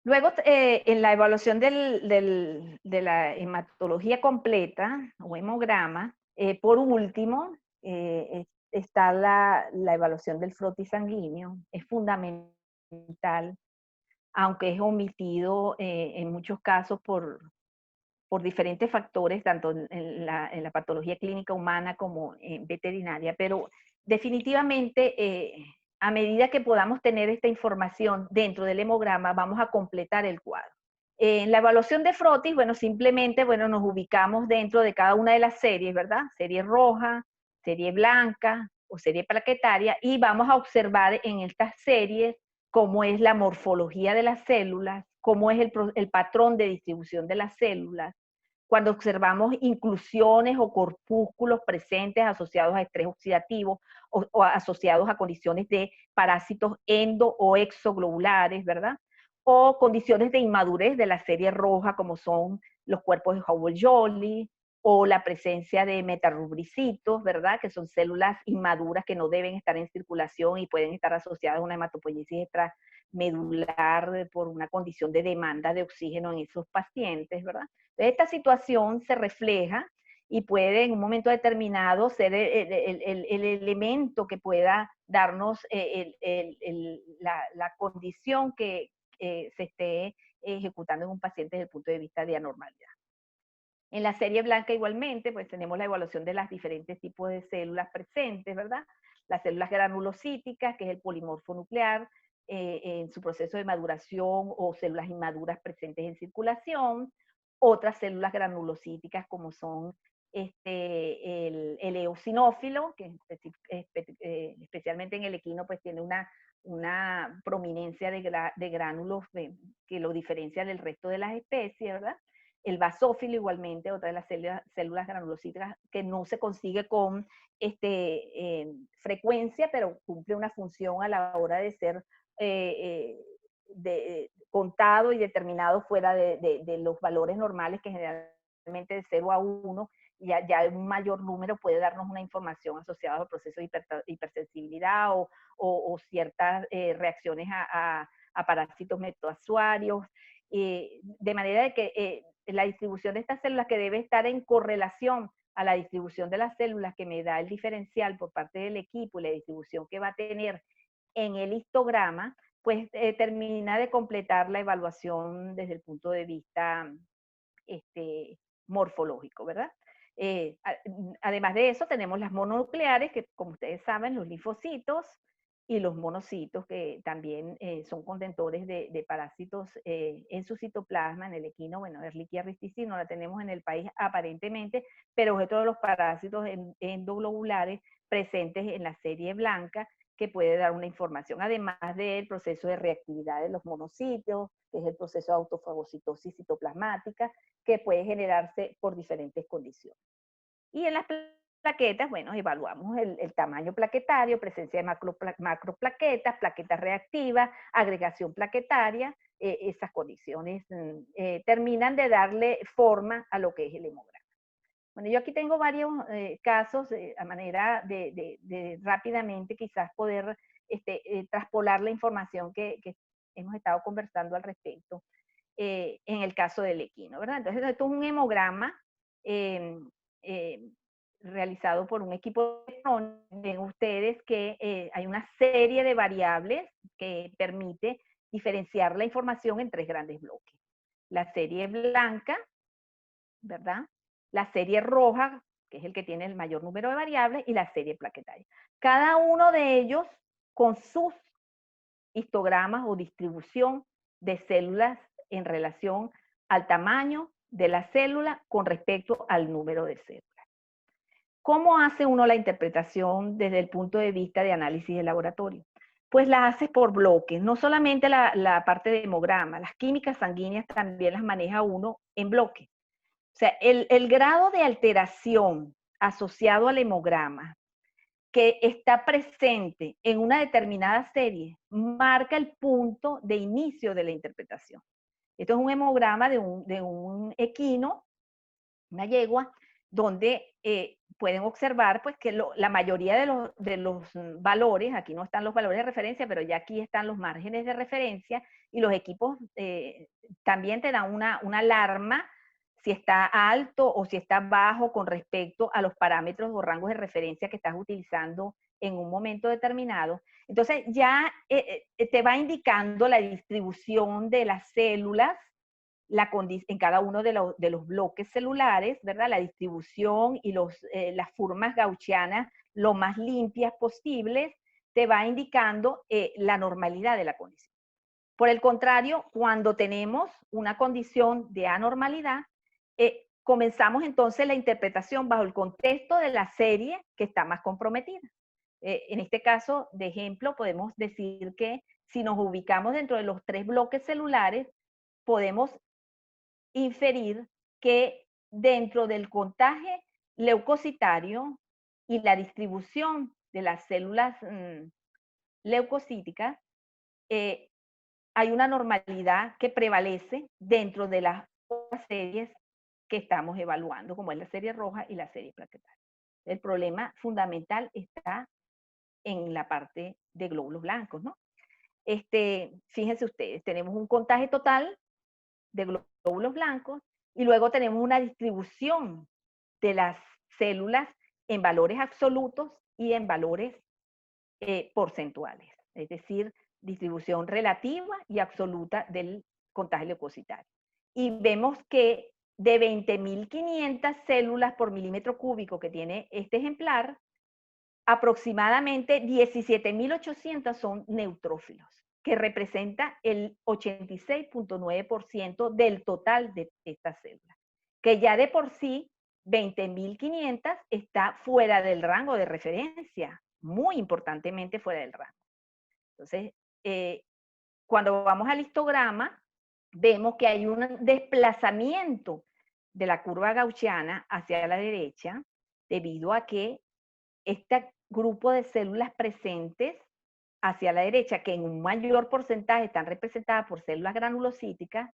Luego, en la evaluación de la hematología completa o hemograma, por último, está la evaluación del frotis sanguíneo. Es fundamental, aunque es omitido en muchos casos por diferentes factores, tanto en la patología clínica humana como en veterinaria, pero definitivamente a medida que podamos tener esta información dentro del hemograma, vamos a completar el cuadro. En la evaluación de frotis, bueno, simplemente, bueno, nos ubicamos dentro de cada una de las series, ¿verdad? Serie roja, serie blanca o serie plaquetaria, y vamos a observar en estas series cómo es la morfología de las células, cómo es el patrón de distribución de las células, cuando observamos inclusiones o corpúsculos presentes asociados a estrés oxidativo o asociados a condiciones de parásitos endo o exoglobulares, ¿verdad? O condiciones de inmadurez de la serie roja, como son los cuerpos de Howell-Jolly, o la presencia de metarubricitos, ¿verdad? Que son células inmaduras que no deben estar en circulación y pueden estar asociadas a una hematopoiesis extramedular por una condición de demanda de oxígeno en esos pacientes, ¿verdad? Esta situación se refleja y puede en un momento determinado ser el elemento que pueda darnos la condición que se esté ejecutando en un paciente desde el punto de vista de anormalidad. En la serie blanca igualmente, pues tenemos la evaluación de los diferentes tipos de células presentes, ¿verdad? Las células granulocíticas, que es el polimorfo nuclear, en su proceso de maduración, o células inmaduras presentes en circulación, otras células granulocíticas como son el eosinófilo, que especialmente en el equino pues tiene una prominencia de gránulos que lo diferencia del resto de las especies, ¿verdad? El basófilo igualmente, otra de las células granulocíticas que no se consigue con frecuencia, pero cumple una función a la hora de ser contado y determinado fuera de los valores normales, que generalmente de 0 a 1, ya un mayor número puede darnos una información asociada al proceso de hipersensibilidad o ciertas reacciones a parásitos metoasuarios, de manera de que la distribución de estas células, que debe estar en correlación a la distribución de las células que me da el diferencial por parte del equipo, y la distribución que va a tener en el histograma, pues termina de completar la evaluación desde el punto de vista morfológico, ¿verdad? Además de eso, tenemos las mononucleares, que como ustedes saben, los linfocitos, y los monocitos, que también son contentores de parásitos en su citoplasma. En el equino, bueno, Ehrlichia risticida no la tenemos en el país aparentemente, pero es otro de los parásitos endoglobulares presentes en la serie blanca, que puede dar una información, además del proceso de reactividad de los monocitos, que es el proceso de autofagocitosis citoplasmática, que puede generarse por diferentes condiciones. Y en las plaquetas, bueno, evaluamos el tamaño plaquetario, presencia de macroplaquetas, plaquetas reactivas, agregación plaquetaria, esas condiciones terminan de darle forma a lo que es el hemograma. Bueno, yo aquí tengo varios casos a manera de rápidamente quizás poder traspolar la información que hemos estado conversando al respecto en el caso del equino, ¿verdad? Entonces, esto es un hemograma eh, eh, realizado por un equipo de ven ustedes que hay una serie de variables que permite diferenciar la información en tres grandes bloques. La serie blanca, ¿verdad? La serie roja, que es el que tiene el mayor número de variables, y la serie plaquetaria. Cada uno de ellos con sus histogramas o distribución de células en relación al tamaño de la célula con respecto al número de células. ¿Cómo hace uno la interpretación desde el punto de vista de análisis de laboratorio? Pues la hace por bloques, no solamente la parte de hemograma, las químicas sanguíneas también las maneja uno en bloques. O sea, el grado de alteración asociado al hemograma que está presente en una determinada serie marca el punto de inicio de la interpretación. Esto es un hemograma de un equino, una yegua, donde pueden observar pues, que la mayoría de los valores, aquí no están los valores de referencia, pero ya aquí están los márgenes de referencia, y los equipos también te dan una alarma si está alto o si está bajo con respecto a los parámetros o rangos de referencia que estás utilizando en un momento determinado. Entonces ya te va indicando la distribución de las células en cada uno de los bloques celulares, ¿verdad? La distribución y las formas gaussianas lo más limpias posibles, te va indicando la normalidad de la condición. Por el contrario, cuando tenemos una condición de anormalidad, comenzamos entonces la interpretación bajo el contexto de la serie que está más comprometida. En este caso, de ejemplo, podemos decir que si nos ubicamos dentro de los tres bloques celulares, podemos inferir que dentro del contagio leucocitario y la distribución de las células leucocíticas, hay una normalidad que prevalece dentro de las otras series que estamos evaluando, como es la serie roja y la serie plaquetaria. El problema fundamental está en la parte de glóbulos blancos, ¿no? Fíjense ustedes, tenemos un contagio total de glóbulos blancos y luego tenemos una distribución de las células en valores absolutos y en valores porcentuales, es decir, distribución relativa y absoluta del contagio leucocitario. Y vemos que de 20.500 células por milímetro cúbico que tiene este ejemplar, aproximadamente 17.800 son neutrófilos, que representa el 86.9% del total de estas células, que ya de por sí 20.500 está fuera del rango de referencia, muy importantemente fuera del rango. Entonces, cuando vamos al histograma, vemos que hay un desplazamiento de la curva gaussiana hacia la derecha, debido a que este grupo de células presentes hacia la derecha, que en un mayor porcentaje están representadas por células granulocíticas,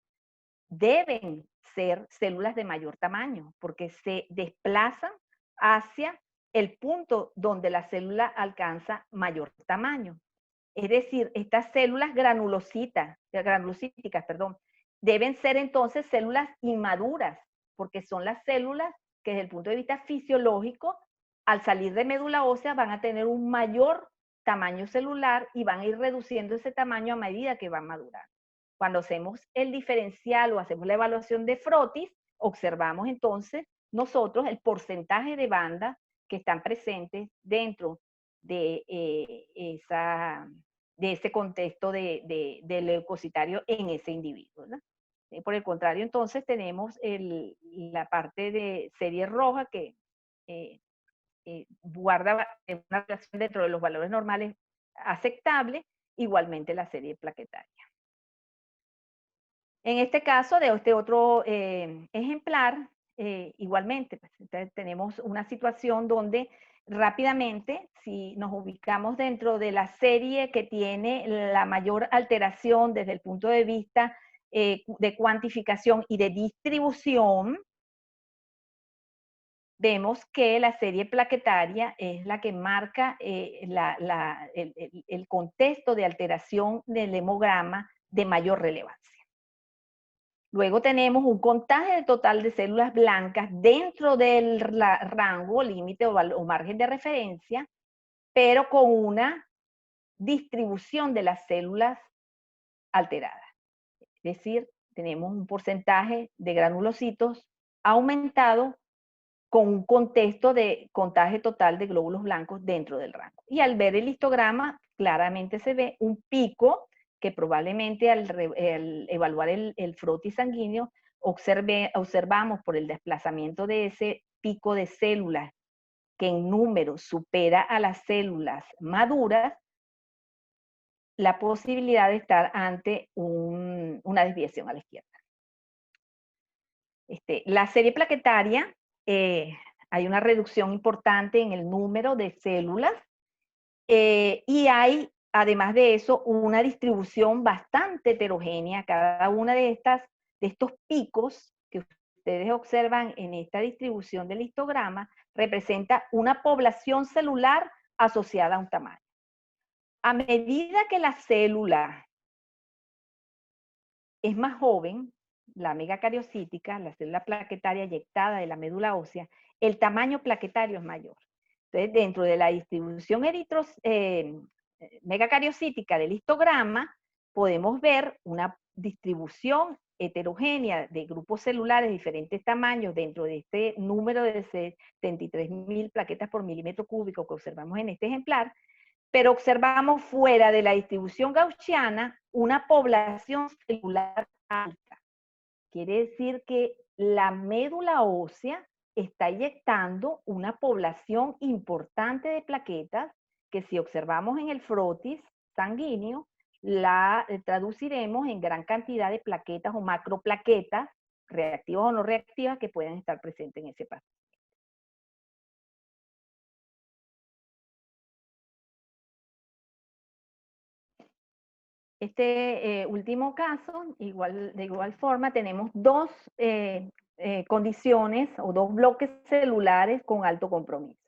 deben ser células de mayor tamaño, porque se desplazan hacia el punto donde la célula alcanza mayor tamaño. Es decir, estas células granulocíticas, deben ser entonces células inmaduras, porque son las células que desde el punto de vista fisiológico, al salir de médula ósea, van a tener un mayor tamaño celular y van a ir reduciendo ese tamaño a medida que van madurando. Cuando hacemos el diferencial o hacemos la evaluación de frotis, observamos entonces nosotros el porcentaje de bandas que están presentes dentro de, ese contexto del leucocitario en ese individuo, ¿no? Por el contrario, entonces tenemos la parte de serie roja que guarda una relación dentro de los valores normales aceptable, igualmente la serie plaquetaria. En este caso, de este otro ejemplar, igualmente. Pues, entonces tenemos una situación donde rápidamente, si nos ubicamos dentro de la serie que tiene la mayor alteración desde el punto de vista de cuantificación y de distribución, vemos que la serie plaquetaria es la que marca el contexto de alteración del hemograma de mayor relevancia. Luego tenemos un contagio total de células blancas dentro del rango, límite o margen de referencia, pero con una distribución de las células alteradas. Es decir, tenemos un porcentaje de granulocitos aumentado con un contexto de contagio total de glóbulos blancos dentro del rango. Y al ver el histograma, claramente se ve un pico que probablemente al evaluar el frotis sanguíneo observamos por el desplazamiento de ese pico de células que en número supera a las células maduras, la posibilidad de estar ante una desviación a la izquierda. La serie plaquetaria, hay una reducción importante en el número de células y hay, además de eso, una distribución bastante heterogénea. Cada una de estos picos que ustedes observan en esta distribución del histograma representa una población celular asociada a un tamaño. A medida que la célula es más joven, la megacariocítica, la célula plaquetaria eyectada de la médula ósea, el tamaño plaquetario es mayor. Entonces, dentro de la distribución megacariocítica del histograma, podemos ver una distribución heterogénea de grupos celulares de diferentes tamaños dentro de este número de 73.000 plaquetas por milímetro cúbico que observamos en este ejemplar, pero observamos fuera de la distribución gaussiana una población celular alta. Quiere decir que la médula ósea está eyectando una población importante de plaquetas que si observamos en el frotis sanguíneo, la traduciremos en gran cantidad de plaquetas o macroplaquetas, reactivas o no reactivas, que pueden estar presentes en ese paciente. Último caso, de igual forma, tenemos dos condiciones o dos bloques celulares con alto compromiso.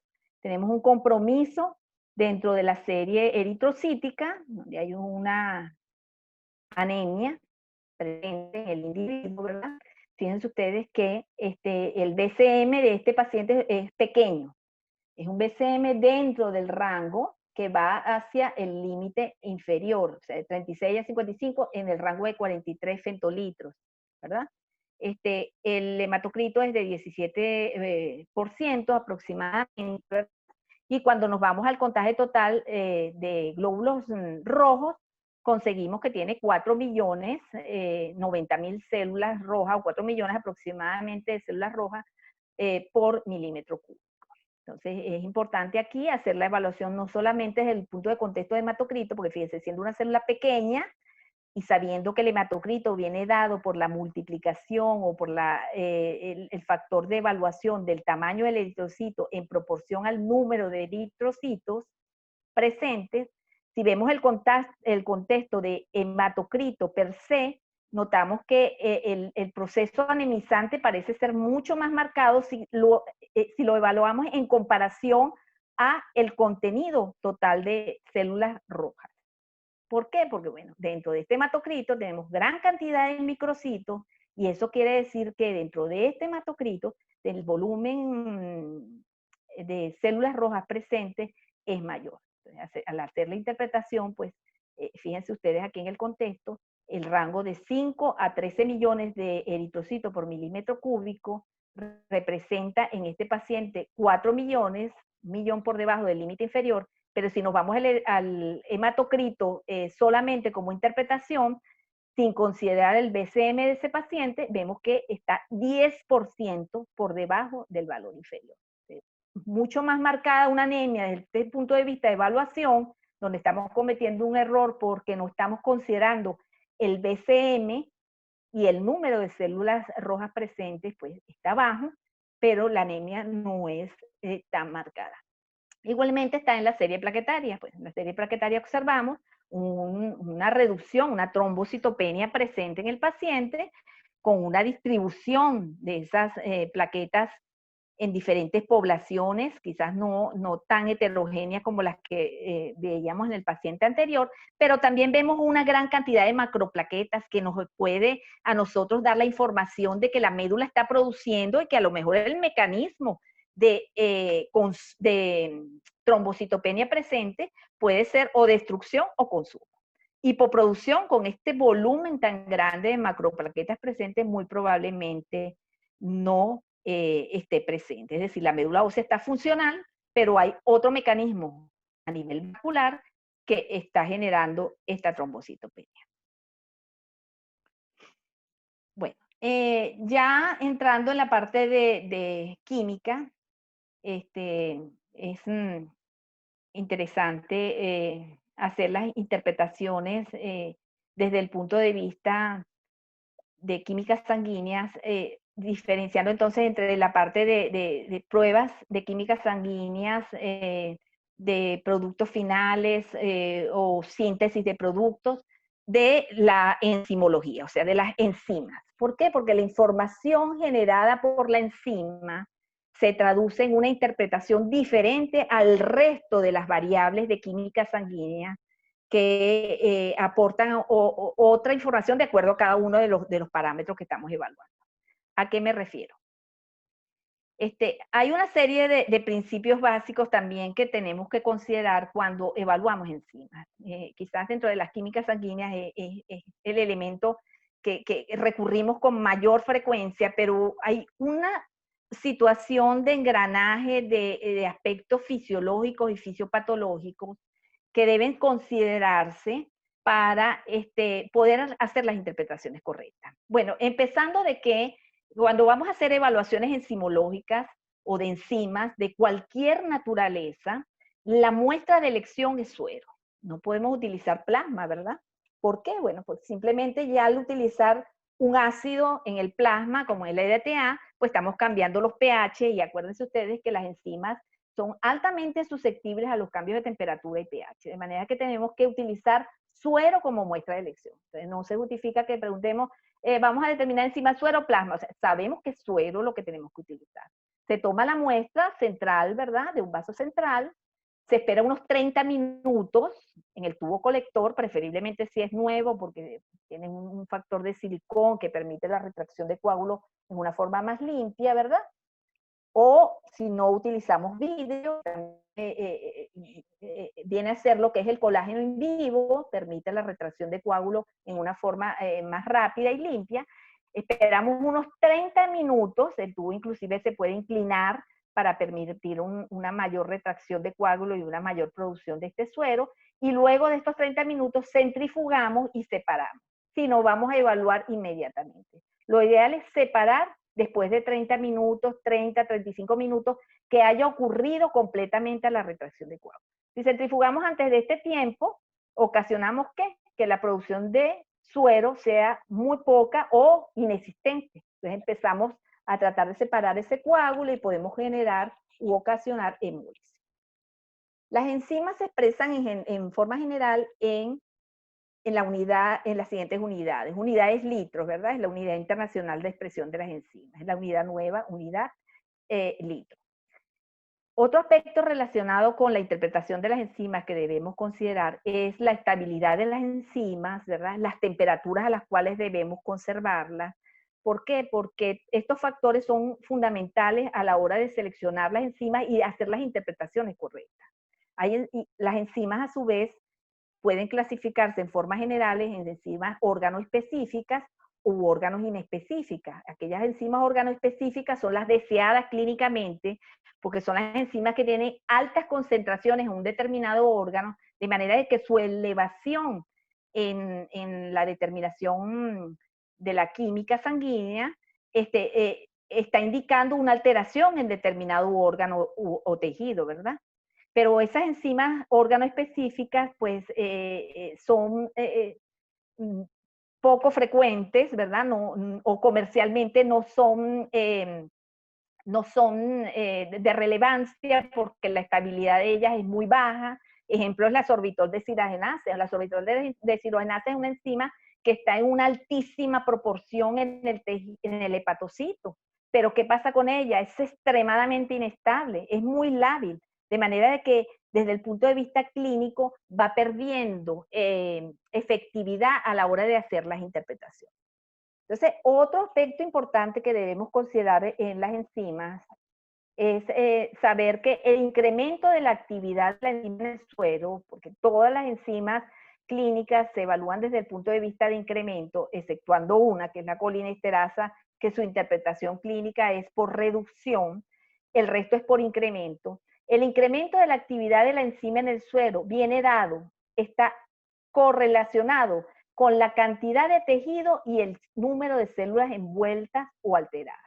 Tenemos un compromiso dentro de la serie eritrocítica, donde hay una anemia presente en el individuo, ¿verdad? Fíjense ustedes que el BCM de este paciente es pequeño. Es un BCM dentro del rango que va hacia el límite inferior, o sea, de 36 a 55 en el rango de 43 femtolitros, ¿verdad? El hematocrito es de 17% aproximadamente, y cuando nos vamos al contagio total de glóbulos rojos, conseguimos que tiene 4.090.000 células rojas, o 4 millones aproximadamente de células rojas por milímetro cúbico. Entonces, es importante aquí hacer la evaluación no solamente desde el punto de contexto de hematocrito, porque fíjense, siendo una célula pequeña y sabiendo que el hematocrito viene dado por la multiplicación o por el factor de evaluación del tamaño del eritrocito en proporción al número de eritrocitos presentes, si vemos el contexto de hematocrito per se, notamos que el proceso anemizante parece ser mucho más marcado si lo evaluamos en comparación a el contenido total de células rojas. ¿Por qué? Porque, bueno, dentro de este hematocrito tenemos gran cantidad de microcitos y eso quiere decir que dentro de este hematocrito el volumen de células rojas presentes es mayor. Entonces, al hacer la interpretación, pues, fíjense ustedes aquí en el contexto, el rango de 5 a 13 millones de eritrocitos por milímetro cúbico representa en este paciente 4 millones, un millón por debajo del límite inferior, pero si nos vamos al hematocrito solamente como interpretación, sin considerar el BCM de ese paciente, vemos que está 10% por debajo del valor inferior. Mucho más marcada una anemia desde este punto de vista de evaluación, donde estamos cometiendo un error porque no estamos considerando el BCM y el número de células rojas presentes pues está bajo, pero la anemia no es tan marcada. Igualmente está en la serie plaquetaria. Pues en la serie plaquetaria observamos una reducción, una trombocitopenia presente en el paciente con una distribución de esas plaquetas en diferentes poblaciones, quizás no tan heterogéneas como las que veíamos en el paciente anterior, pero también vemos una gran cantidad de macroplaquetas que nos puede a nosotros dar la información de que la médula está produciendo y que a lo mejor el mecanismo de trombocitopenia presente puede ser o destrucción o consumo. Hipoproducción con este volumen tan grande de macroplaquetas presentes muy probablemente no esté presente. Es decir, la médula ósea está funcional, pero hay otro mecanismo a nivel vascular que está generando esta trombocitopenia. Bueno, ya entrando en la parte de química, es interesante hacer las interpretaciones desde el punto de vista de químicas sanguíneas, diferenciando entonces entre la parte de pruebas de químicas sanguíneas, de productos finales o síntesis de productos, de la enzimología, o sea, de las enzimas. ¿Por qué? Porque la información generada por la enzima se traduce en una interpretación diferente al resto de las variables de química sanguínea que aportan otra información de acuerdo a cada uno de los parámetros que estamos evaluando. ¿A qué me refiero? Hay una serie de principios básicos también que tenemos que considerar cuando evaluamos enzimas. Quizás dentro de las químicas sanguíneas es el elemento que recurrimos con mayor frecuencia, pero hay una situación de engranaje de aspectos fisiológicos y fisiopatológicos que deben considerarse para poder hacer las interpretaciones correctas. Bueno, empezando de que cuando vamos a hacer evaluaciones enzimológicas o de enzimas de cualquier naturaleza, la muestra de elección es suero. No podemos utilizar plasma, ¿verdad? ¿Por qué? Bueno, pues simplemente ya al utilizar un ácido en el plasma, como el EDTA, pues estamos cambiando los pH y acuérdense ustedes que las enzimas son altamente susceptibles a los cambios de temperatura y pH, de manera que tenemos que utilizar suero como muestra de elección. Entonces no se justifica que preguntemos, vamos a determinar enzima suero o plasma, o sea, sabemos que es suero lo que tenemos que utilizar. Se toma la muestra central, ¿verdad?, de un vaso central, se espera unos 30 minutos en el tubo colector, preferiblemente si es nuevo, porque tiene un factor de silicón que permite la retracción de coágulos en una forma más limpia, ¿verdad? O si no utilizamos vidrio, viene a ser lo que es el colágeno in vivo, permite la retracción de coágulos en una forma más rápida y limpia. Esperamos unos 30 minutos, el tubo inclusive se puede inclinar para permitir una mayor retracción de coágulos y una mayor producción de este suero, y luego de estos 30 minutos centrifugamos y separamos. Si no, vamos a evaluar inmediatamente. Lo ideal es separar después de 30 minutos, 30, 35 minutos, que haya ocurrido completamente la retracción de coágulos. Si centrifugamos antes de este tiempo, ocasionamos ¿qué? Que la producción de suero sea muy poca o inexistente. Entonces empezamos a tratar de separar ese coágulo y podemos generar u ocasionar hemólisis. Las enzimas se expresan en forma general en las siguientes unidades. Unidades litros, ¿verdad? Es la unidad internacional de expresión de las enzimas. Es la unidad nueva, unidad litro. Otro aspecto relacionado con la interpretación de las enzimas que debemos considerar es la estabilidad de las enzimas, ¿verdad? Las temperaturas a las cuales debemos conservarlas. ¿Por qué? Porque estos factores son fundamentales a la hora de seleccionar las enzimas y hacer las interpretaciones correctas. Las enzimas, a su vez, pueden clasificarse en formas generales en enzimas órgano-específicas u órganos inespecíficas. Aquellas enzimas órgano-específicas son las deseadas clínicamente porque son las enzimas que tienen altas concentraciones en un determinado órgano, de manera de que su elevación en la determinación de la química sanguínea está indicando una alteración en determinado órgano o tejido, ¿verdad? Pero esas enzimas órgano específicas, pues, son poco frecuentes, ¿verdad? O comercialmente no son de relevancia porque la estabilidad de ellas es muy baja. Ejemplo es la sorbitol deshidrogenasa. La sorbitol deshidrogenasa es una enzima que está en una altísima proporción en el hepatocito. Pero ¿qué pasa con ella? Es extremadamente inestable, es muy lábil, de manera de que desde el punto de vista clínico va perdiendo efectividad a la hora de hacer las interpretaciones. Entonces, otro aspecto importante que debemos considerar en las enzimas es saber que el incremento de la actividad de la enzima en el suero, porque todas las enzimas clínicas se evalúan desde el punto de vista de incremento, exceptuando una, que es la colinesterasa, que su interpretación clínica es por reducción, el resto es por incremento. El incremento de la actividad de la enzima en el suero viene dado, está correlacionado con la cantidad de tejido y el número de células envueltas o alteradas.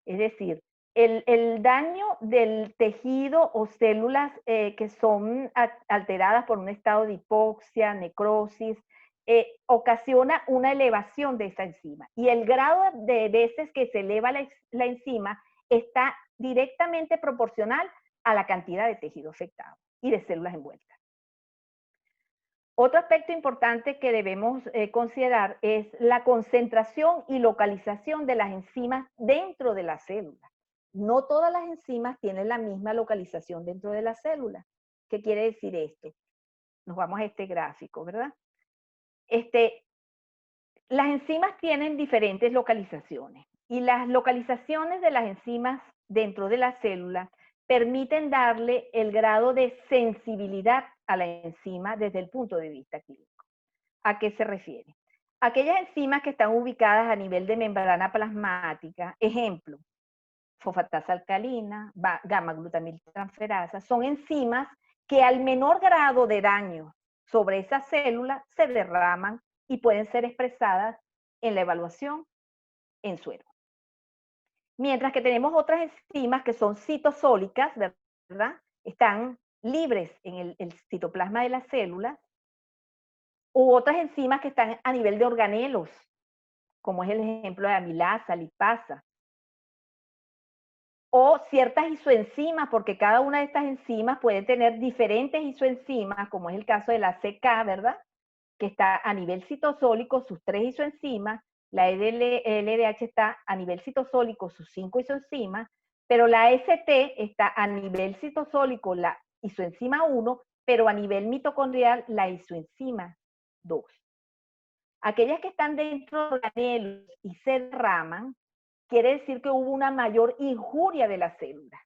Es decir, el daño del tejido o células que son alteradas por un estado de hipoxia, necrosis, ocasiona una elevación de esa enzima. Y el grado de veces que se eleva la enzima está directamente proporcional a la cantidad de tejido afectado y de células envueltas. Otro aspecto importante que debemos considerar es la concentración y localización de las enzimas dentro de la célula. No todas las enzimas tienen la misma localización dentro de la célula. ¿Qué quiere decir esto? Nos vamos a este gráfico, ¿verdad? Las enzimas tienen diferentes localizaciones y las localizaciones de las enzimas dentro de la célula permiten darle el grado de sensibilidad a la enzima desde el punto de vista clínico. ¿A qué se refiere? Aquellas enzimas que están ubicadas a nivel de membrana plasmática, ejemplo, fosfatasa alcalina, gamma-glutamiltransferasa, son enzimas que al menor grado de daño sobre esa célula se derraman y pueden ser expresadas en la evaluación en suero. Mientras que tenemos otras enzimas que son citosólicas, ¿verdad? Están libres en el citoplasma de las células, u otras enzimas que están a nivel de organelos, como es el ejemplo de amilasa, lipasa, o ciertas isoenzimas, porque cada una de estas enzimas puede tener diferentes isoenzimas, como es el caso de la CK, ¿verdad? Que está a nivel citosólico, sus 3 isoenzimas, la LDH está a nivel citosólico, sus 5 isoenzimas, pero la ST está a nivel citosólico, la isoenzima 1, pero a nivel mitocondrial, la isoenzima 2. Aquellas que están dentro de organelos y se derraman, quiere decir que hubo una mayor injuria de la célula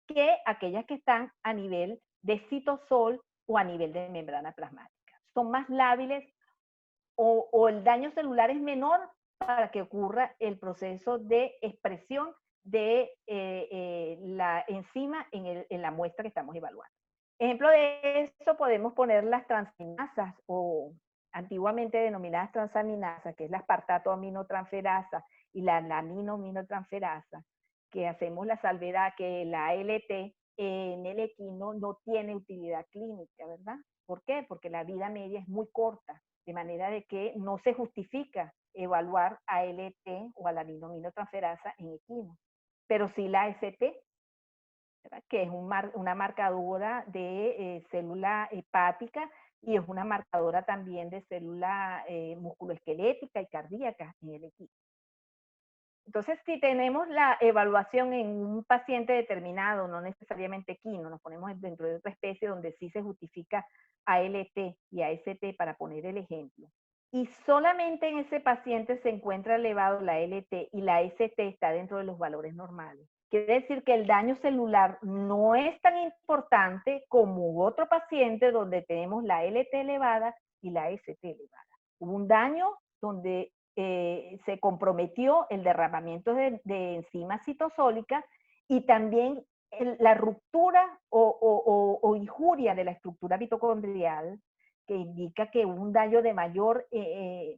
que aquellas que están a nivel de citosol o a nivel de membrana plasmática. Son más lábiles o el daño celular es menor para que ocurra el proceso de expresión de la enzima en la muestra que estamos evaluando. Ejemplo de eso podemos poner las transaminasas o antiguamente denominadas transaminasas, que es la aspartato aminotransferasa y la aminotransferasa, que hacemos la salvedad que la ALT en el equino no tiene utilidad clínica, ¿verdad? ¿Por qué? Porque la vida media es muy corta, de manera de que no se justifica evaluar ALT o a la aminotransferasa en equino, pero sí la ST, ¿verdad? Que es una marcadora de célula hepática y es una marcadora también de célula musculoesquelética y cardíaca en el equipo. Entonces, si tenemos la evaluación en un paciente determinado, no necesariamente equino, nos ponemos dentro de otra especie donde sí se justifica ALT y AST para poner el ejemplo, y solamente en ese paciente se encuentra elevado la ALT y la AST está dentro de los valores normales. Quiere decir que el daño celular no es tan importante como otro paciente donde tenemos la ALT elevada y la AST elevada. Hubo un daño donde se comprometió el derramamiento de enzimas citosólicas y también la ruptura o injuria de la estructura mitocondrial, que indica que hubo un daño de mayor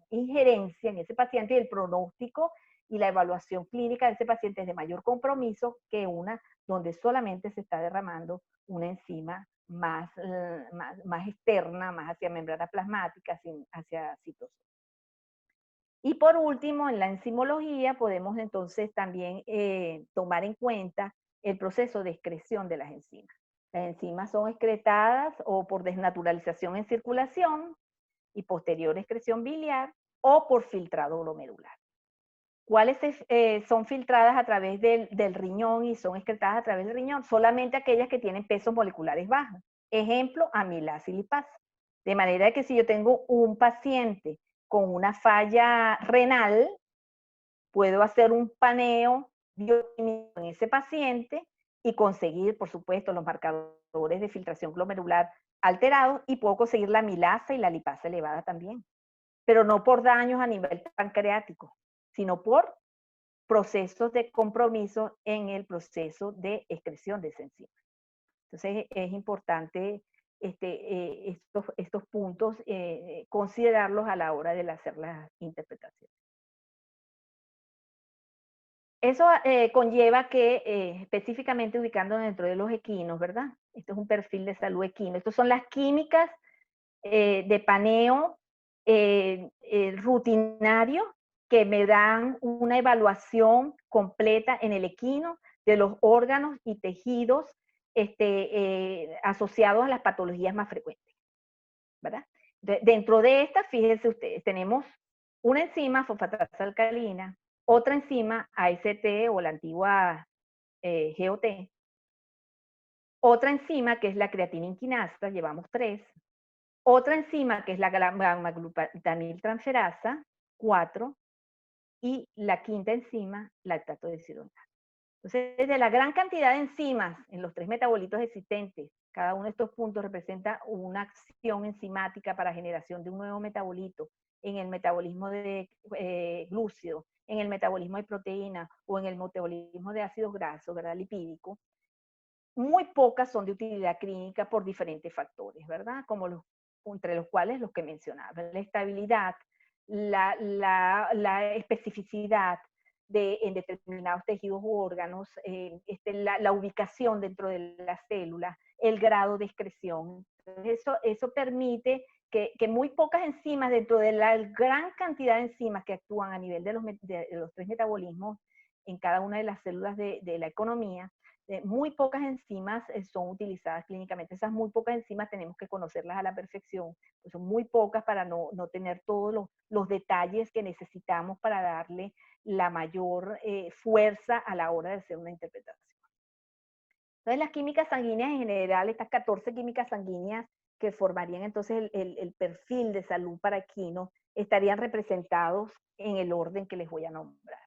injerencia en ese paciente y el pronóstico y la evaluación clínica de ese paciente es de mayor compromiso que una donde solamente se está derramando una enzima más externa, más hacia membrana plasmática, hacia citosol. Y por último, en la enzimología podemos entonces también tomar en cuenta el proceso de excreción de las enzimas. Las enzimas son excretadas o por desnaturalización en circulación y posterior excreción biliar o por filtrado glomerular. ¿Cuáles son filtradas a través del riñón y son excretadas a través del riñón? Solamente aquellas que tienen pesos moleculares bajos. Ejemplo, amilasa y lipasa. De manera que si yo tengo un paciente con una falla renal, puedo hacer un paneo bioquímico en ese paciente y conseguir, por supuesto, los marcadores de filtración glomerular alterados y puedo conseguir la amilasa y la lipasa elevada también. Pero no por daños a nivel pancreático, sino por procesos de compromiso en el proceso de excreción de esa enzima. Entonces es importante estos puntos considerarlos a la hora de hacer las interpretaciones. Eso conlleva que específicamente ubicando dentro de los equinos, ¿verdad? Esto es un perfil de salud equino. Estas son las químicas de paneo rutinario que me dan una evaluación completa en el equino de los órganos y tejidos asociados a las patologías más frecuentes, ¿verdad? Dentro de estas, fíjense ustedes, tenemos una enzima, fosfatasa alcalina, otra enzima, AST o la antigua GOT, otra enzima que es la creatina quinasa, llevamos 3, otra enzima que es la gamma-glutamiltransferasa, 4, y la quinta enzima, lactato desidrogenasa. Entonces, de la gran cantidad de enzimas en los 3 metabolitos existentes, cada uno de estos puntos representa una acción enzimática para generación de un nuevo metabolito en el metabolismo de glúcido, en el metabolismo de proteína o en el metabolismo de ácidos grasos, ¿verdad? Lipídico. Muy pocas son de utilidad clínica por diferentes factores, ¿verdad? Como entre los cuales los que mencionaba, la estabilidad, la especificidad en determinados tejidos u órganos, la ubicación dentro de la célula, el grado de excreción. Eso permite que muy pocas enzimas, dentro de la gran cantidad de enzimas que actúan a nivel de los 3 metabolismos en cada una de las células de la economía, muy pocas enzimas son utilizadas clínicamente. Esas muy pocas enzimas tenemos que conocerlas a la perfección, pues son muy pocas para no tener todos los detalles que necesitamos para darle la mayor fuerza a la hora de hacer una interpretación. Entonces las químicas sanguíneas en general, estas 14 químicas sanguíneas que formarían entonces el perfil de salud para equino, estarían representados en el orden que les voy a nombrar.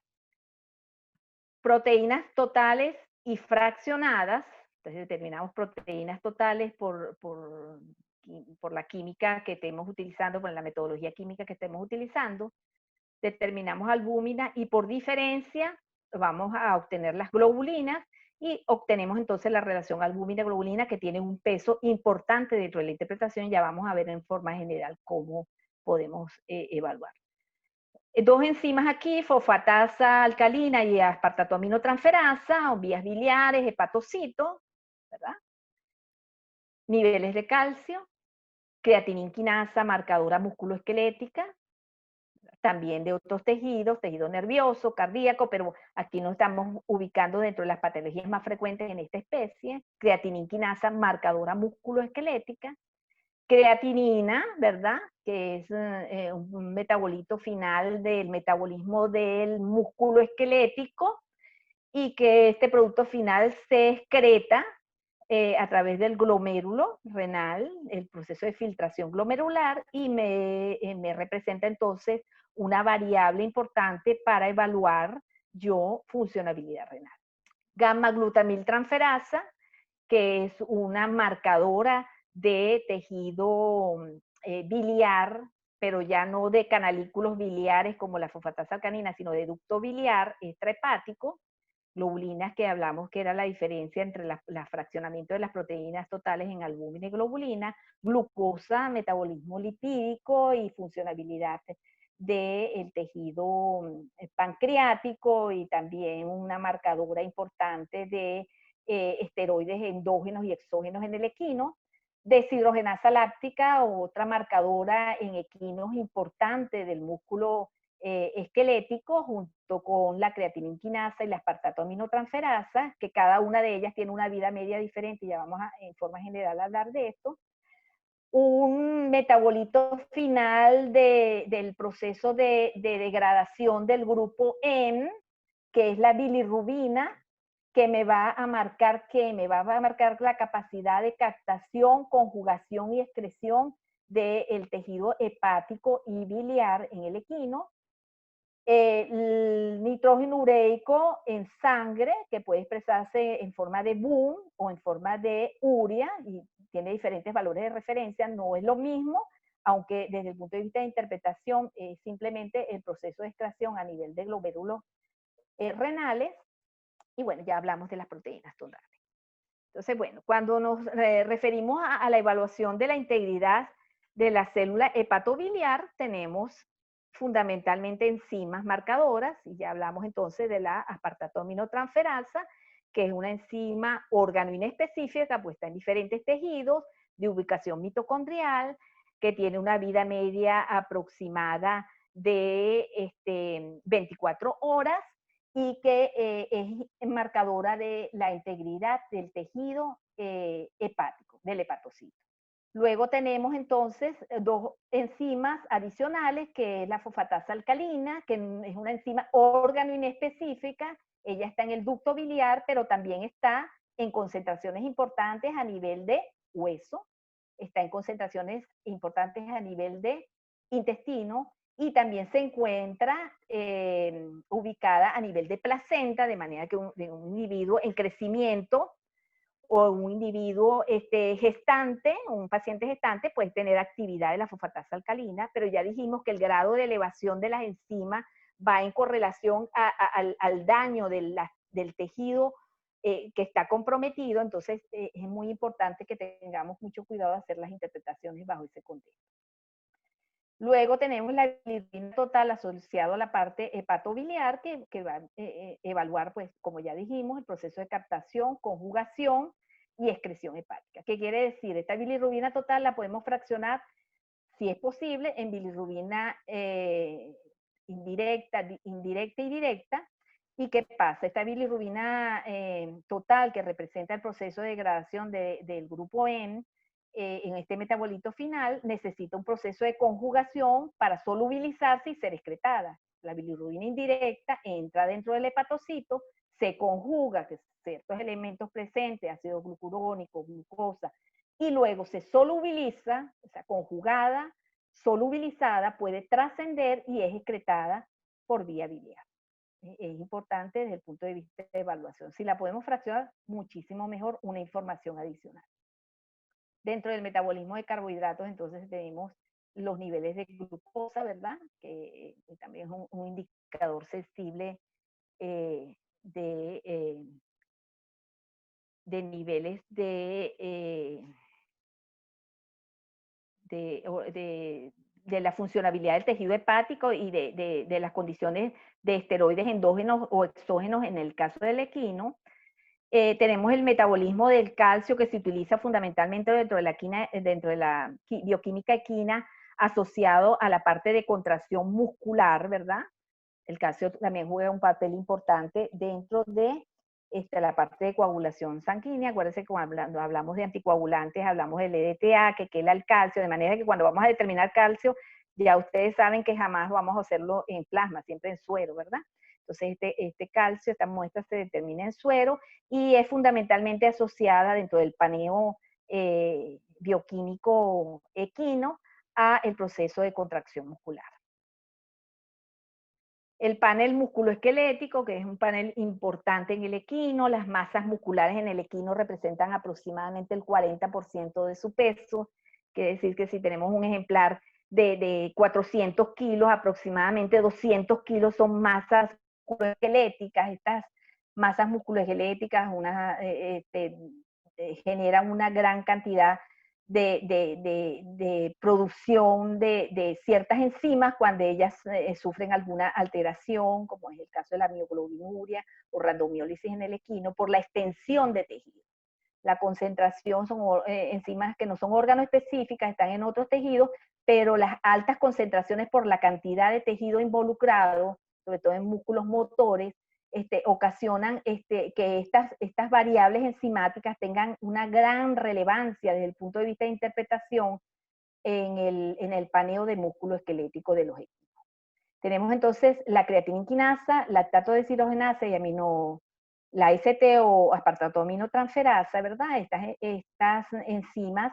Proteínas totales y fraccionadas, entonces determinamos proteínas totales por la química que estemos utilizando, por la metodología química que estemos utilizando, determinamos albúmina y por diferencia vamos a obtener las globulinas y obtenemos entonces la relación albúmina-globulina que tiene un peso importante dentro de la interpretación. Ya vamos a ver en forma general cómo podemos evaluar. 2 enzimas aquí, fosfatasa alcalina y aspartato aminotransferasa, o vías biliares, hepatocito, ¿verdad? Niveles de calcio, creatininquinasa, marcadora musculoesquelética, también de otros tejidos, tejido nervioso, cardíaco, pero aquí nos estamos ubicando dentro de las patologías más frecuentes en esta especie. Creatininquinasa, marcadora musculoesquelética. Creatinina, ¿verdad? Que es un metabolito final del metabolismo del músculo esquelético y que este producto final se excreta a través del glomérulo renal, el proceso de filtración glomerular, y me representa entonces una variable importante para evaluar yo funcionabilidad renal. Gamma-glutamiltransferasa, que es una marcadora de tejido biliar, pero ya no de canalículos biliares como la fosfatasa alcalina, sino de ducto biliar extrahepático. Globulinas, que hablamos que era la diferencia entre el fraccionamiento de las proteínas totales en albúmina y globulina, glucosa, metabolismo lipídico y funcionabilidad del tejido pancreático, y también una marcadora importante de esteroides endógenos y exógenos en el equino. Deshidrogenasa láctica, otra marcadora en equinos importante del músculo esquelético junto con la creatinina quinasa y la aspartato aminotransferasa, que cada una de ellas tiene una vida media diferente, ya vamos en forma general a hablar de esto. Un metabolito final del proceso de degradación del grupo M, que es la bilirrubina, que me va a marcar la capacidad de captación, conjugación y excreción del tejido hepático y biliar en el equino. El nitrógeno ureico en sangre, que puede expresarse en forma de BUN o en forma de urea, y tiene diferentes valores de referencia, no es lo mismo, aunque desde el punto de vista de interpretación es simplemente el proceso de extracción a nivel de glomérulos renales. Y bueno, ya hablamos de las proteínas totales. Entonces, bueno, cuando nos referimos a la evaluación de la integridad de la célula hepatobiliar, tenemos fundamentalmente enzimas marcadoras, y ya hablamos entonces de la aspartato aminotransferasa, que es una enzima organoinespecífica puesta en diferentes tejidos, de ubicación mitocondrial, que tiene una vida media aproximada de 24 horas, y que es marcadora de la integridad del tejido hepático, del hepatocito. Luego tenemos entonces dos enzimas adicionales, que es la fosfatasa alcalina, que es una enzima organoinespecífica. Ella está en el ducto biliar, pero también está en concentraciones importantes a nivel de hueso, está en concentraciones importantes a nivel de intestino, y también se encuentra ubicada a nivel de placenta, de manera que un individuo en crecimiento o un individuo gestante, un paciente gestante, puede tener actividad de la fosfatasa alcalina, pero ya dijimos que el grado de elevación de las enzimas va en correlación al daño del tejido que está comprometido. Entonces es muy importante que tengamos mucho cuidado de hacer las interpretaciones bajo ese contexto. Luego tenemos la bilirrubina total asociado a la parte hepatobiliar, que va a evaluar, pues, como ya dijimos, el proceso de captación, conjugación y excreción hepática. ¿Qué quiere decir? Esta bilirrubina total la podemos fraccionar, si es posible, en bilirrubina indirecta y directa. ¿Y qué pasa? Esta bilirrubina total, que representa el proceso de degradación del grupo N, en este metabolito final, necesita un proceso de conjugación para solubilizarse y ser excretada. La bilirrubina indirecta entra dentro del hepatocito, se conjuga que ciertos elementos presentes, ácido glucurónico, glucosa, y luego se solubiliza, o sea, conjugada, solubilizada, puede trascender y es excretada por vía biliar. Es importante desde el punto de vista de evaluación. Si la podemos fraccionar, muchísimo mejor, una información adicional. Dentro del metabolismo de carbohidratos, entonces tenemos los niveles de glucosa, ¿verdad? Que también es un indicador sensible de niveles de la funcionabilidad del tejido hepático y de las condiciones de esteroides endógenos o exógenos en el caso del equino. Tenemos el metabolismo del calcio, que se utiliza fundamentalmente dentro de la bioquímica equina, asociado a la parte de contracción muscular, ¿verdad? El calcio también juega un papel importante dentro de la parte de coagulación sanguínea. Acuérdense que cuando hablamos de anticoagulantes, hablamos del EDTA, que quela el calcio, de manera que cuando vamos a determinar calcio, ya ustedes saben que jamás vamos a hacerlo en plasma, siempre en suero, ¿verdad? Entonces este calcio, esta muestra se determina en suero y es fundamentalmente asociada dentro del paneo bioquímico equino a el proceso de contracción muscular. El panel musculoesquelético, que es un panel importante en el equino. Las masas musculares en el equino representan aproximadamente el 40% de su peso. Quiere decir que si tenemos un ejemplar de 400 kilos, aproximadamente 200 kilos son masas musculoesqueléticas. Estas masas musculoesqueléticas generan una gran cantidad de producción de ciertas enzimas cuando ellas sufren alguna alteración, como es el caso de la mioglobinuria o randomiólisis en el equino, por la extensión de tejido. la concentración son enzimas que no son órganos específicas, están en otros tejidos, pero las altas concentraciones por la cantidad de tejido involucrado, sobre todo en músculos motores, ocasionan que estas variables enzimáticas tengan una gran relevancia desde el punto de vista de interpretación en el paneo de músculo esquelético de los equipos. Tenemos entonces la creatina quinasa, lactato deshidrogenasa y la ACT o aspartato aminotransferasa, ¿verdad? Estas enzimas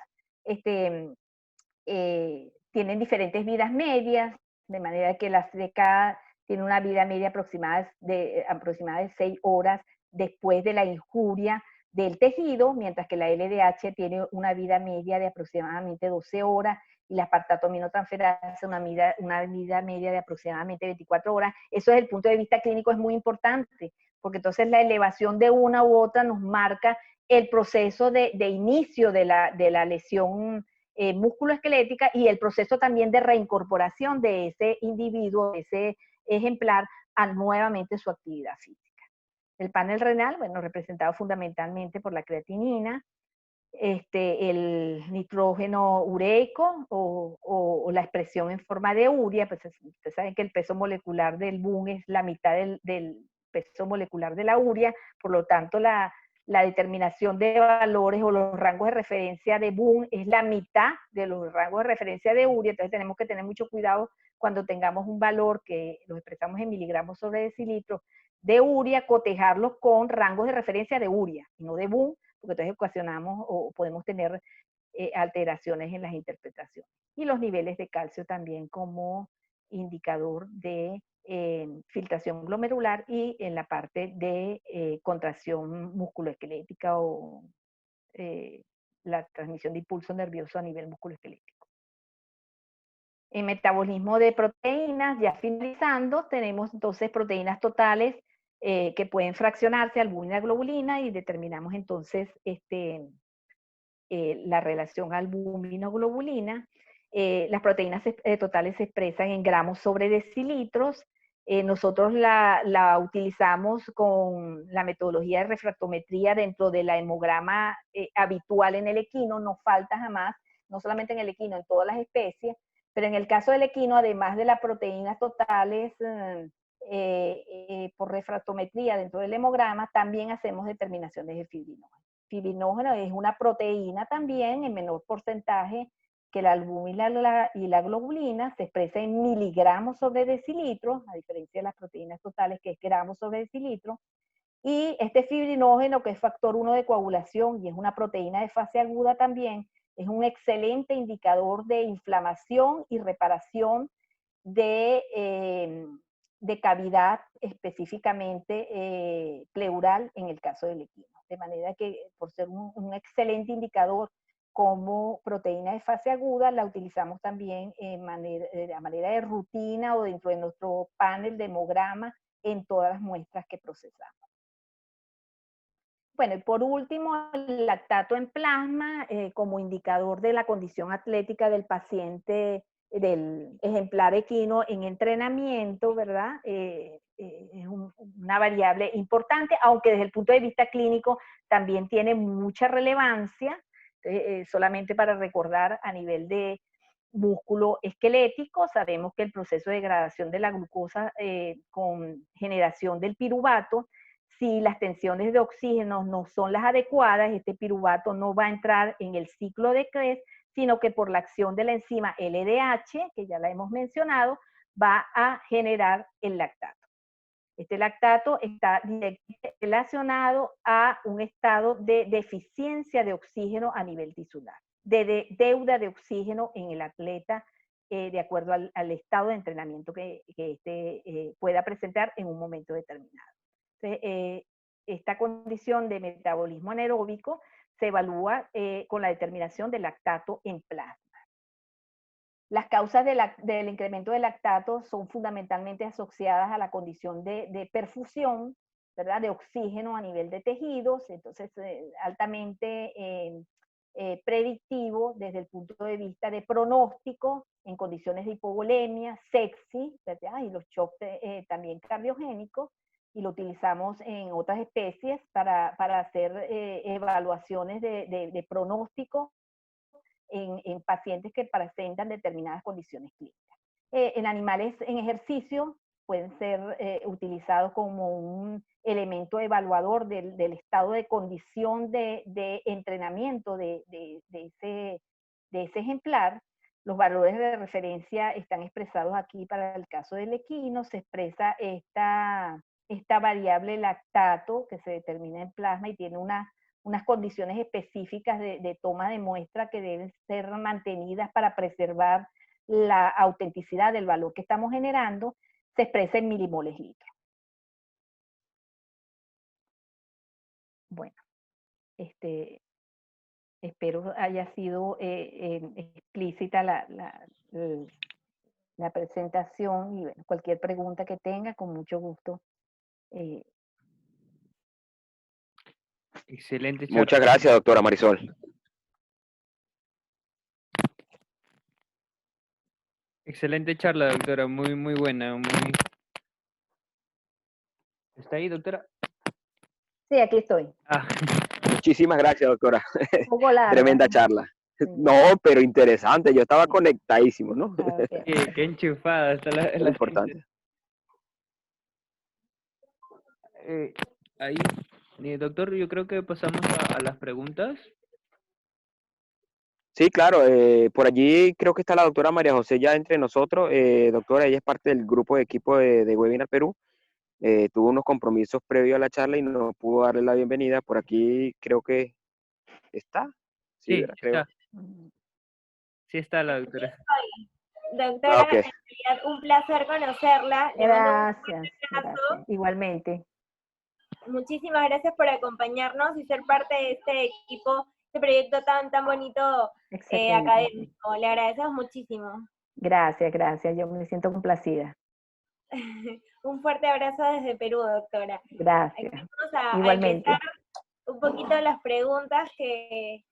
tienen diferentes vidas medias, de manera que la CDK tiene una vida media aproximada de 6 horas después de la injuria del tejido, mientras que la LDH tiene una vida media de aproximadamente 12 horas y la aspartato aminotransferasa una vida media de aproximadamente 24 horas. Eso desde el punto de vista clínico es muy importante, porque entonces la elevación de una u otra nos marca el proceso de inicio de la lesión musculoesquelética y el proceso también de reincorporación de ese individuo, de ese ejemplar, a nuevamente su actividad física. El panel renal, bueno, representado fundamentalmente por la creatinina, el nitrógeno ureico o la expresión en forma de urea, pues ustedes saben que el peso molecular del BUN es la mitad del peso molecular de la urea, por lo tanto la determinación de valores o los rangos de referencia de BUN es la mitad de los rangos de referencia de urea, entonces tenemos que tener mucho cuidado cuando tengamos un valor que lo expresamos en miligramos sobre decilitro de urea, cotejarlos con rangos de referencia de urea y no de BUN, porque entonces ocasionamos o podemos tener alteraciones en las interpretaciones. Y los niveles de calcio también como indicador de filtración glomerular y en la parte de contracción musculoesquelética o la transmisión de impulso nervioso a nivel musculoesquelético. En metabolismo de proteínas, ya finalizando, tenemos entonces proteínas totales que pueden fraccionarse, albúmina, globulina, y determinamos entonces la relación albúmina-globulina. Las proteínas totales se expresan en gramos sobre decilitros. Nosotros la utilizamos con la metodología de refractometría dentro del hemograma habitual en el equino, no falta jamás, no solamente en el equino, en todas las especies, pero en el caso del equino, además de las proteínas totales por refractometría dentro del hemograma, también hacemos determinaciones de fibrinógeno. Fibrinógeno es una proteína también en menor porcentaje que la albúmina y la globulina, se expresa en miligramos sobre decilitro, a diferencia de las proteínas totales que es gramos sobre decilitro, y este fibrinógeno, que es factor 1 de coagulación y es una proteína de fase aguda también, es un excelente indicador de inflamación y reparación de cavidad específicamente pleural en el caso del equino. De manera que por ser un excelente indicador como proteína de fase aguda, la utilizamos también de manera de rutina o dentro de nuestro panel de hemograma en todas las muestras que procesamos. Bueno, y por último, el lactato en plasma como indicador de la condición atlética del paciente, del ejemplar equino en entrenamiento, ¿verdad? Es una variable importante, aunque desde el punto de vista clínico también tiene mucha relevancia, solamente para recordar a nivel de músculo esquelético, sabemos que el proceso de degradación de la glucosa con generación del piruvato, si las tensiones de oxígeno no son las adecuadas, este piruvato no va a entrar en el ciclo de Krebs, sino que por la acción de la enzima LDH, que ya la hemos mencionado, va a generar el lactato. Este lactato está directamente relacionado a un estado de deficiencia de oxígeno a nivel tisular, de deuda de oxígeno en el atleta, de acuerdo al estado de entrenamiento que pueda presentar en un momento determinado. Entonces, esta condición de metabolismo anaeróbico se evalúa con la determinación del lactato en plasma. Las causas del incremento del lactato son fundamentalmente asociadas a la condición de perfusión, ¿verdad? De oxígeno a nivel de tejidos, entonces altamente predictivo desde el punto de vista de pronóstico en condiciones de hipovolemia, sepsis, ¿verdad? Y los shocks también cardiogénicos, y lo utilizamos en otras especies para hacer evaluaciones de pronóstico en pacientes que presentan determinadas condiciones clínicas. En animales en ejercicio pueden ser utilizados como un elemento evaluador del estado de condición de entrenamiento de ese ejemplar. Los valores de referencia están expresados aquí para el caso del equino. Se expresa esta variable lactato que se determina en plasma y tiene unas condiciones específicas de toma de muestra que deben ser mantenidas para preservar la autenticidad del valor que estamos generando. Se expresa en milimoles litro. Bueno, espero haya sido explícita la presentación, y bueno, cualquier pregunta que tenga, con mucho gusto. Excelente charla. Muchas gracias, doctora Marisol. Excelente charla, doctora. Muy, muy buena. ¿Está ahí, doctora? Sí, aquí estoy. Ah, Muchísimas gracias, doctora. Un poco larga. Tremenda charla. Sí. No, pero interesante. Yo estaba conectadísimo, ¿no? Okay. qué enchufada está Es lo importante. Ahí, doctor, yo creo que pasamos a las preguntas. Sí, claro. Por allí creo que está la doctora María José ya entre nosotros. Doctora, ella es parte del grupo de equipo de Webinar Perú. Tuvo unos compromisos previos a la charla y no pudo darle la bienvenida. Por aquí creo que está. Sí, Sí, ¿verdad? Creo. está. Sí está la doctora. Doctora, Ok. en realidad un placer conocerla. Le mando un Gracias, abrazo. gracias. Igualmente. Muchísimas gracias por acompañarnos y ser parte de este equipo, este proyecto tan bonito Excelente. académico. Le agradecemos muchísimo. Gracias, gracias. Yo me siento complacida. Un fuerte abrazo desde Perú, doctora. Gracias. Vamos a Igualmente. empezar un poquito las preguntas que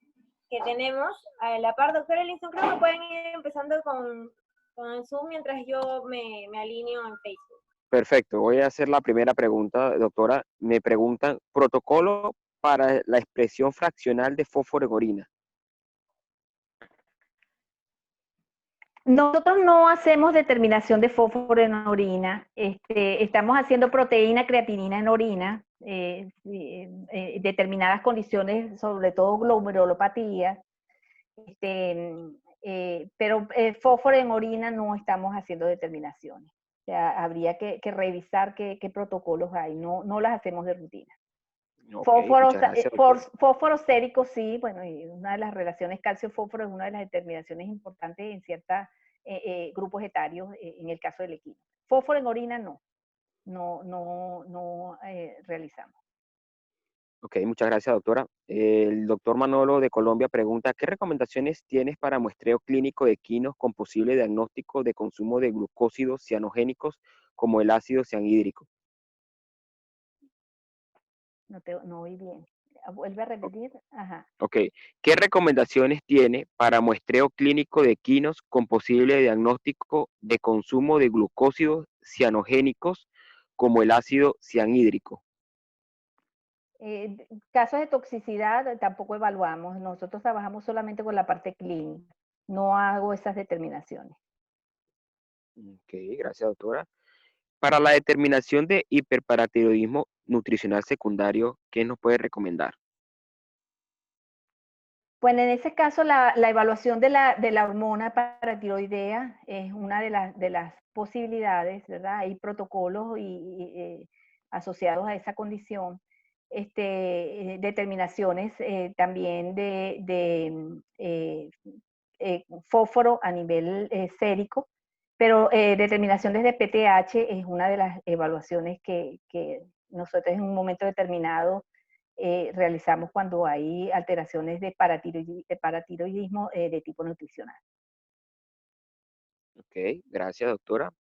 tenemos. A la par, doctora Linson, creo que pueden ir empezando con el Zoom mientras yo me alineo en Facebook. Perfecto. Voy a hacer la primera pregunta, doctora. Me preguntan, protocolo para la expresión fraccional de fósforo en orina. Nosotros no hacemos determinación de fósforo en orina. Estamos haciendo proteína creatinina en orina, determinadas condiciones, sobre todo glomerulopatía. Pero fósforo en orina no estamos haciendo determinaciones. O sea, habría que revisar qué protocolos hay. No las hacemos de rutina. Okay, muchas gracias, Fósforo sérico sí, bueno, y una de las relaciones calcio-fósforo es una de las determinaciones importantes en ciertos grupos etarios, en el caso del equino. Fósforo en orina no realizamos. Ok, muchas gracias, doctora. El doctor Manolo de Colombia pregunta, ¿qué recomendaciones tienes para muestreo clínico de equinos con posible diagnóstico de consumo de glucósidos cianogénicos como el ácido cianhídrico? No oí bien. Vuelve a repetir. Ajá. Ok, ¿qué recomendaciones tiene para muestreo clínico de equinos con posible diagnóstico de consumo de glucósidos cianogénicos como el ácido cianhídrico? Casos de toxicidad tampoco evaluamos. Nosotros trabajamos solamente con la parte clínica. No hago esas determinaciones. Ok, gracias, doctora. Para la determinación de hiperparatiroidismo nutricional secundario, ¿qué nos puede recomendar? Bueno, en ese caso la evaluación de la hormona paratiroidea es una de las posibilidades, ¿verdad? Hay protocolos asociados a esa condición. Determinaciones también fósforo a nivel sérico, pero determinaciones de PTH es una de las evaluaciones que nosotros en un momento determinado realizamos cuando hay alteraciones de paratiroidismo de tipo nutricional. Ok, gracias, doctora.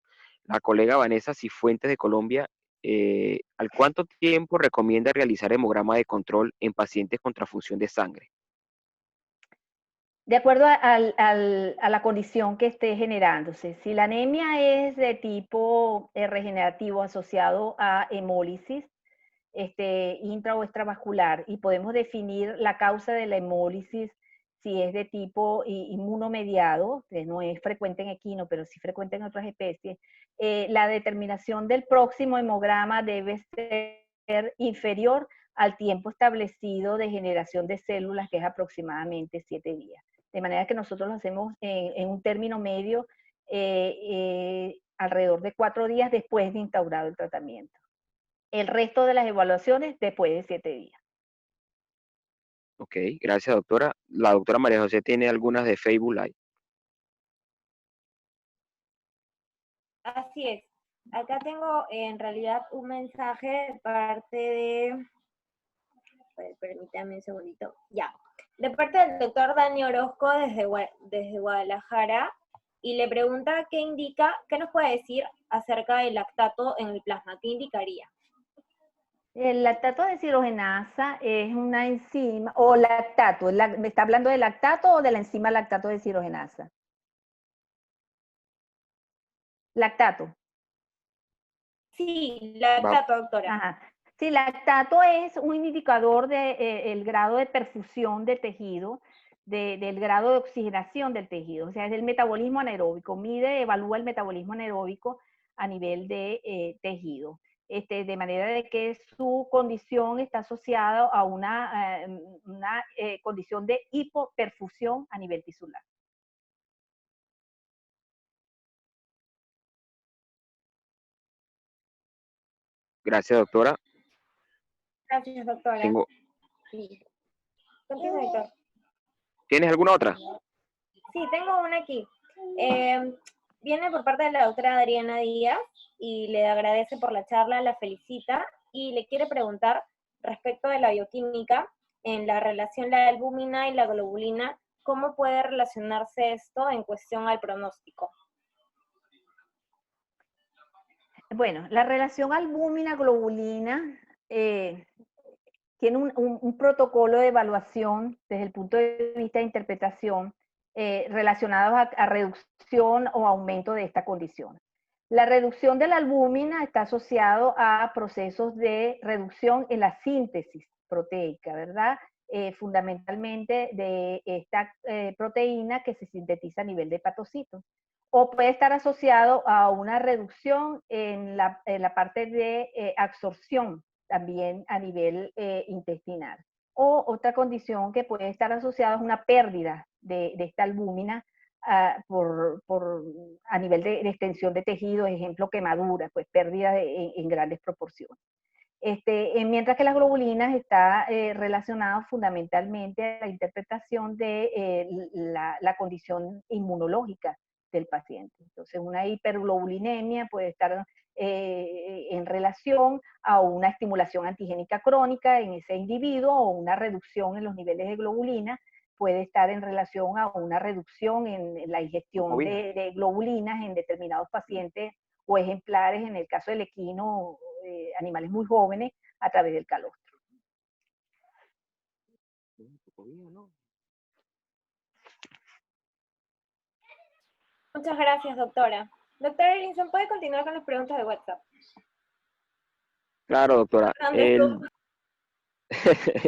La colega Vanessa Cifuentes de Colombia, ¿al cuánto tiempo recomienda realizar hemograma de control en pacientes con transfusión de sangre? De acuerdo a la condición que esté generándose. Si la anemia es de tipo regenerativo asociado a hemólisis intra o extravascular, y podemos definir la causa de la hemólisis si es de tipo inmunomediado, que no es frecuente en equino, pero sí frecuente en otras especies, la determinación del próximo hemograma debe ser inferior al tiempo establecido de generación de células, que es aproximadamente 7 días. De manera que nosotros lo hacemos en un término medio alrededor de 4 días después de instaurado el tratamiento. El resto de las evaluaciones después de 7 días. Ok, gracias, doctora. La doctora María José tiene algunas de Facebook Live. Así es. Acá tengo en realidad un mensaje de parte de... Permítame un segundito. Ya. De parte del doctor Dani Orozco desde Guadalajara, y le pregunta qué indica, qué nos puede decir acerca del lactato en el plasma, qué indicaría. El lactato de deshidrogenasa es una enzima, o lactato, ¿me está hablando de lactato o de la enzima lactato de deshidrogenasa? Lactato. Sí, lactato, doctora. Ajá. Sí, lactato es un indicador del grado de perfusión del tejido, del grado de oxigenación del tejido, o sea, es el metabolismo anaeróbico, evalúa el metabolismo anaeróbico a nivel de tejido, de manera de que su condición está asociada a una condición de hipoperfusión a nivel tisular. Gracias, doctora. Gracias, doctora. Tengo... Sí. Continúa, doctor. ¿Tienes alguna otra? Sí, tengo una aquí. Viene por parte de la doctora Adriana Díaz y le agradece por la charla, la felicita y le quiere preguntar respecto de la bioquímica en la relación la albúmina y la globulina, ¿cómo puede relacionarse esto en cuestión al pronóstico? Bueno, la relación albúmina-globulina tiene un protocolo de evaluación desde el punto de vista de interpretación relacionados a reducción o aumento de esta condición. La reducción de la albúmina está asociado a procesos de reducción en la síntesis proteica, ¿verdad? Fundamentalmente de esta proteína que se sintetiza a nivel de hepatocitos. O puede estar asociado a una reducción en la parte de absorción también a nivel intestinal. O otra condición que puede estar asociada es una pérdida de esta albúmina a nivel de extensión de tejido, ejemplo quemadura, pues pérdida en grandes proporciones. Mientras que las globulinas está relacionado fundamentalmente a la interpretación de la condición inmunológica del paciente. Entonces, una hiperglobulinemia puede estar en relación a una estimulación antigénica crónica en ese individuo, o una reducción en los niveles de globulina puede estar en relación a una reducción en la ingestión de globulinas en determinados pacientes o ejemplares, en el caso del equino, animales muy jóvenes, a través del calostro. Muchas gracias, doctora. Doctora Elinson, ¿puede continuar con las preguntas de WhatsApp? Claro, doctora.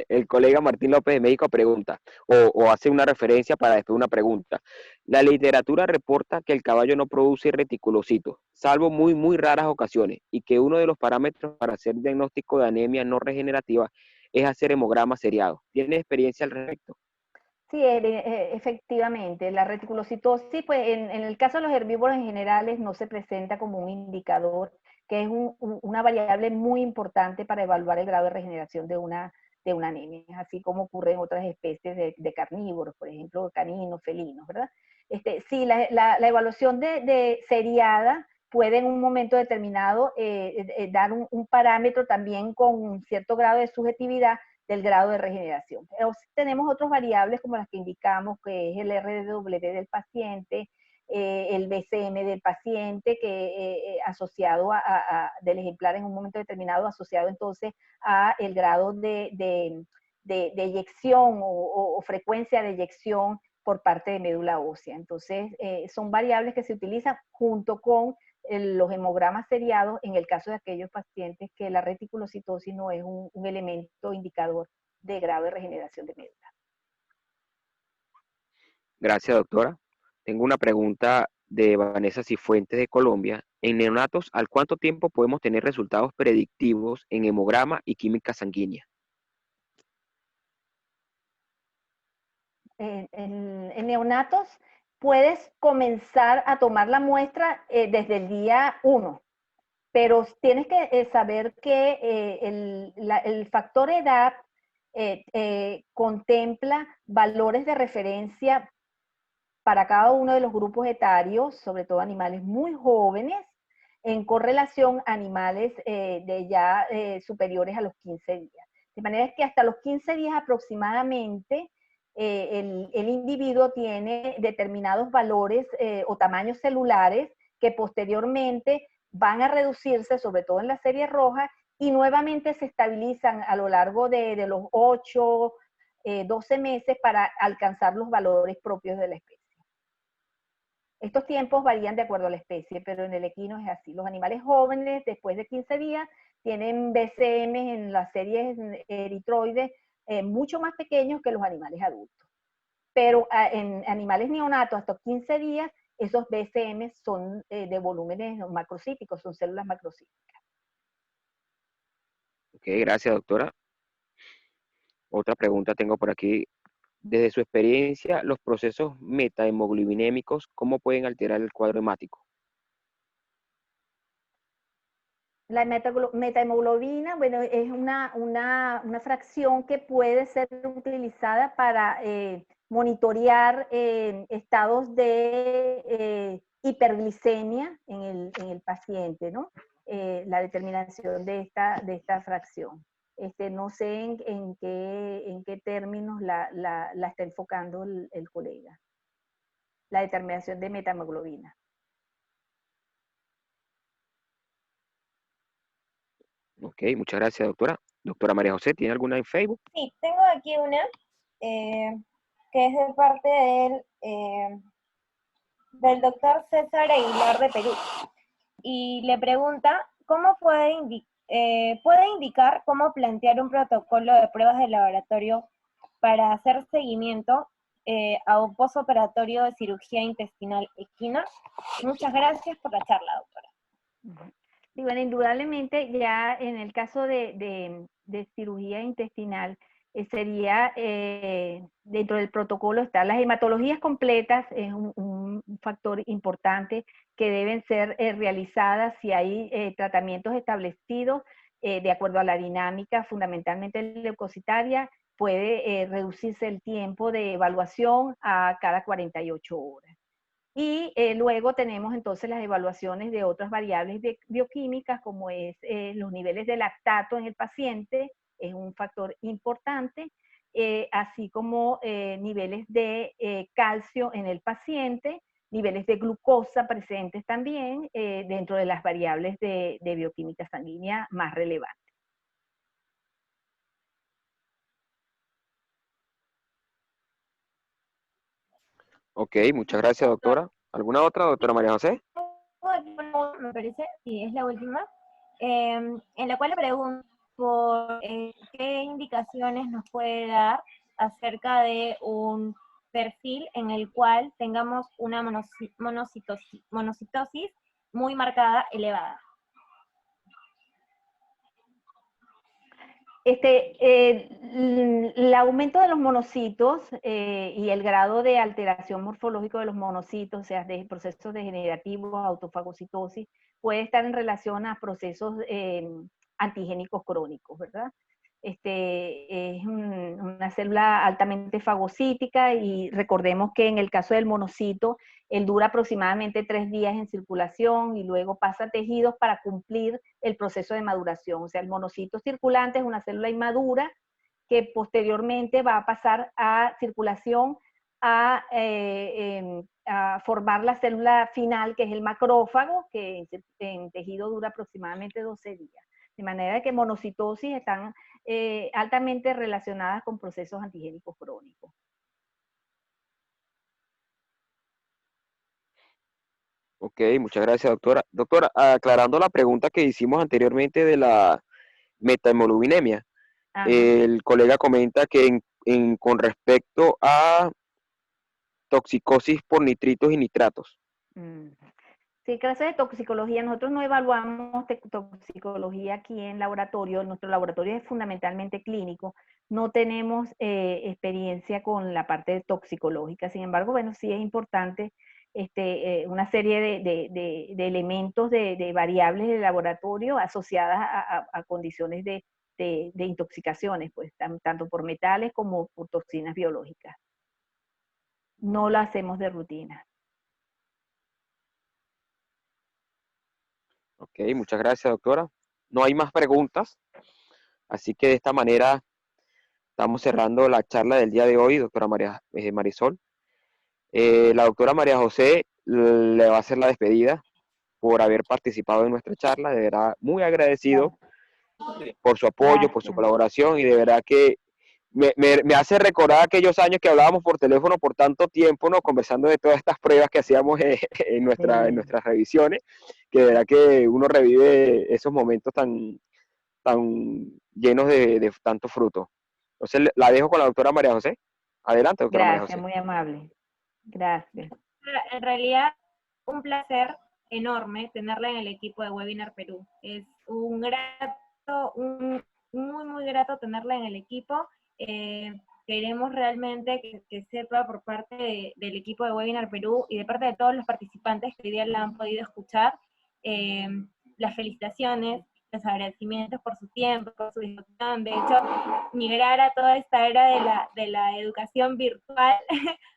El colega Martín López de México pregunta, o hace una referencia para después una pregunta. La literatura reporta que el caballo no produce reticulocitos, salvo muy raras ocasiones, y que uno de los parámetros para hacer diagnóstico de anemia no regenerativa es hacer hemograma seriado. ¿Tiene experiencia al respecto? Sí, efectivamente, la reticulocitosis, pues en el caso de los herbívoros en generales no se presenta como un indicador, que es una variable muy importante para evaluar el grado de regeneración de una anemia, así como ocurre en otras especies de carnívoros, por ejemplo, caninos, felinos, ¿verdad? Sí, la evaluación de seriada puede en un momento determinado dar un parámetro también con un cierto grado de subjetividad del grado de regeneración. Pero tenemos otras variables como las que indicamos, que es el RDW del paciente, el BCM del paciente, que asociado del ejemplar en un momento determinado, asociado entonces a el grado de eyección o frecuencia de eyección por parte de médula ósea. Entonces, son variables que se utilizan junto con los hemogramas seriados en el caso de aquellos pacientes que la reticulocitosis no es un elemento indicador de grave regeneración de médula. Gracias, doctora. Tengo una pregunta de Vanessa Cifuentes de Colombia. En neonatos, ¿al cuánto tiempo podemos tener resultados predictivos en hemograma y química sanguínea? En neonatos puedes comenzar a tomar la muestra desde el día 1, pero tienes que saber que el factor edad contempla valores de referencia para cada uno de los grupos etarios, sobre todo animales muy jóvenes, en correlación a animales de ya superiores a los 15 días. De manera que hasta los 15 días aproximadamente, el individuo tiene determinados valores o tamaños celulares que posteriormente van a reducirse, sobre todo en la serie roja, y nuevamente se estabilizan a lo largo de los 8, 12 meses para alcanzar los valores propios de la especie. Estos tiempos varían de acuerdo a la especie, pero en el equino es así. Los animales jóvenes, después de 15 días, tienen BCM en las series eritroides mucho más pequeños que los animales adultos. Pero en animales neonatos, hasta 15 días, esos BCM son de volúmenes macrocíticos, son células macrocíticas. Ok, gracias, doctora. Otra pregunta tengo por aquí. Desde su experiencia, los procesos metahemoglobinémicos, ¿cómo pueden alterar el cuadro hemático? La metahemoglobina, bueno, es una fracción que puede ser utilizada para monitorear estados de hiperglicemia en el paciente, ¿no? La determinación de esta fracción. No sé en qué términos la está enfocando el colega. La determinación de metahemoglobina. Ok, muchas gracias, doctora. Doctora María José, ¿tiene alguna en Facebook? Sí, tengo aquí una que es de parte del doctor César Aguilar de Perú. Y le pregunta, ¿cómo puede indicar cómo plantear un protocolo de pruebas de laboratorio para hacer seguimiento a un postoperatorio de cirugía intestinal equina? Muchas gracias por la charla, doctora. Y bueno, indudablemente ya en el caso de cirugía intestinal, sería dentro del protocolo están las hematologías completas, es un factor importante que deben ser realizadas si hay tratamientos establecidos de acuerdo a la dinámica, fundamentalmente leucocitaria, puede reducirse el tiempo de evaluación a cada 48 horas. Y luego tenemos entonces las evaluaciones de otras variables bioquímicas, como es los niveles de lactato en el paciente, es un factor importante, así como niveles de calcio en el paciente, niveles de glucosa presentes también dentro de las variables de bioquímica sanguínea más relevantes. Ok, muchas gracias, doctora. ¿Alguna otra, doctora María José? Me parece, sí, es la última, en la cual le pregunto por qué indicaciones nos puede dar acerca de un perfil en el cual tengamos una monocitosis muy marcada, elevada. El aumento de los monocitos y el grado de alteración morfológico de los monocitos, o sea, de procesos degenerativos, autofagocitosis, puede estar en relación a procesos antigénicos crónicos, ¿verdad? Es una célula altamente fagocítica y recordemos que en el caso del monocito, él dura aproximadamente 3 días en circulación y luego pasa a tejidos para cumplir el proceso de maduración. O sea, el monocito circulante es una célula inmadura que posteriormente va a pasar a circulación a formar la célula final, que es el macrófago, que en tejido dura aproximadamente 12 días. De manera que monocitosis están altamente relacionadas con procesos antigénicos crónicos. Ok, muchas gracias, doctora. Doctora, aclarando la pregunta que hicimos anteriormente de la metahemoglubinemia, Ajá. el colega comenta que con respecto a toxicosis por nitritos y nitratos. Mm. Sí, clases de toxicología. Nosotros no evaluamos toxicología aquí en laboratorio. Nuestro laboratorio es fundamentalmente clínico. No tenemos experiencia con la parte toxicológica. Sin embargo, bueno, sí es importante una serie de elementos, de variables de laboratorio asociadas a condiciones de intoxicaciones, pues, tanto por metales como por toxinas biológicas. No lo hacemos de rutina. Ok, muchas gracias, doctora. No hay más preguntas, así que de esta manera estamos cerrando la charla del día de hoy, doctora Marisol. La doctora María José le va a hacer la despedida por haber participado en nuestra charla. De verdad, muy agradecido por su apoyo, por su Gracias. colaboración, y de verdad que me hace recordar aquellos años que hablábamos por teléfono por tanto tiempo, ¿no? Conversando de todas estas pruebas que hacíamos en nuestras revisiones, que de verdad que uno revive esos momentos tan llenos de tanto fruto. Entonces la dejo con la doctora María José. Adelante, doctora María Gracias, José. muy amable. Gracias. En realidad, un placer enorme tenerla en el equipo de Webinar Perú. Es un muy, muy grato tenerla en el equipo. Queremos realmente que sepa por parte del equipo de Webinar Perú y de parte de todos los participantes que hoy día la han podido escuchar, las felicitaciones, los agradecimientos por su tiempo, por su disposición. De hecho, migrar a toda esta era de la educación virtual,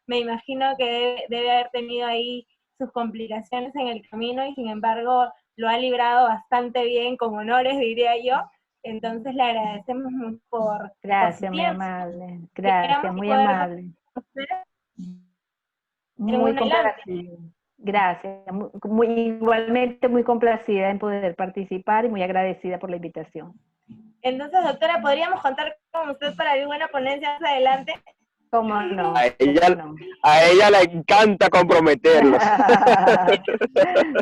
me imagino que debe haber tenido ahí sus complicaciones en el camino y sin embargo lo ha librado bastante bien, con honores diría yo. Entonces le agradecemos mucho por Gracias, su muy tiempo. amable. Gracias, Esperamos muy poder amable. conocer en Muy un adelante. complacida. Gracias. Igualmente muy complacida en poder participar y muy agradecida por la invitación. Entonces, doctora, ¿podríamos contar con usted para alguna ponencia más adelante? ¿Cómo no? A ¿Cómo no? ella le encanta comprometerlos.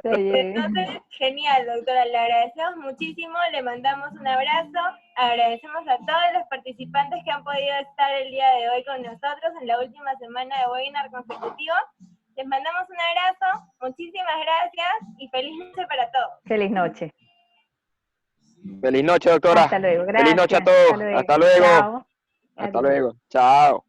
Entonces, genial, doctora, le agradecemos muchísimo, le mandamos un abrazo, agradecemos a todos los participantes que han podido estar el día de hoy con nosotros en la última semana de webinar consecutivo. Les mandamos un abrazo, muchísimas gracias y feliz noche para todos. Feliz noche. Feliz noche, doctora. Hasta luego. Feliz noche a Gracias. todos. Hasta luego. Hasta luego. Chao. Hasta Adiós. luego. Chao.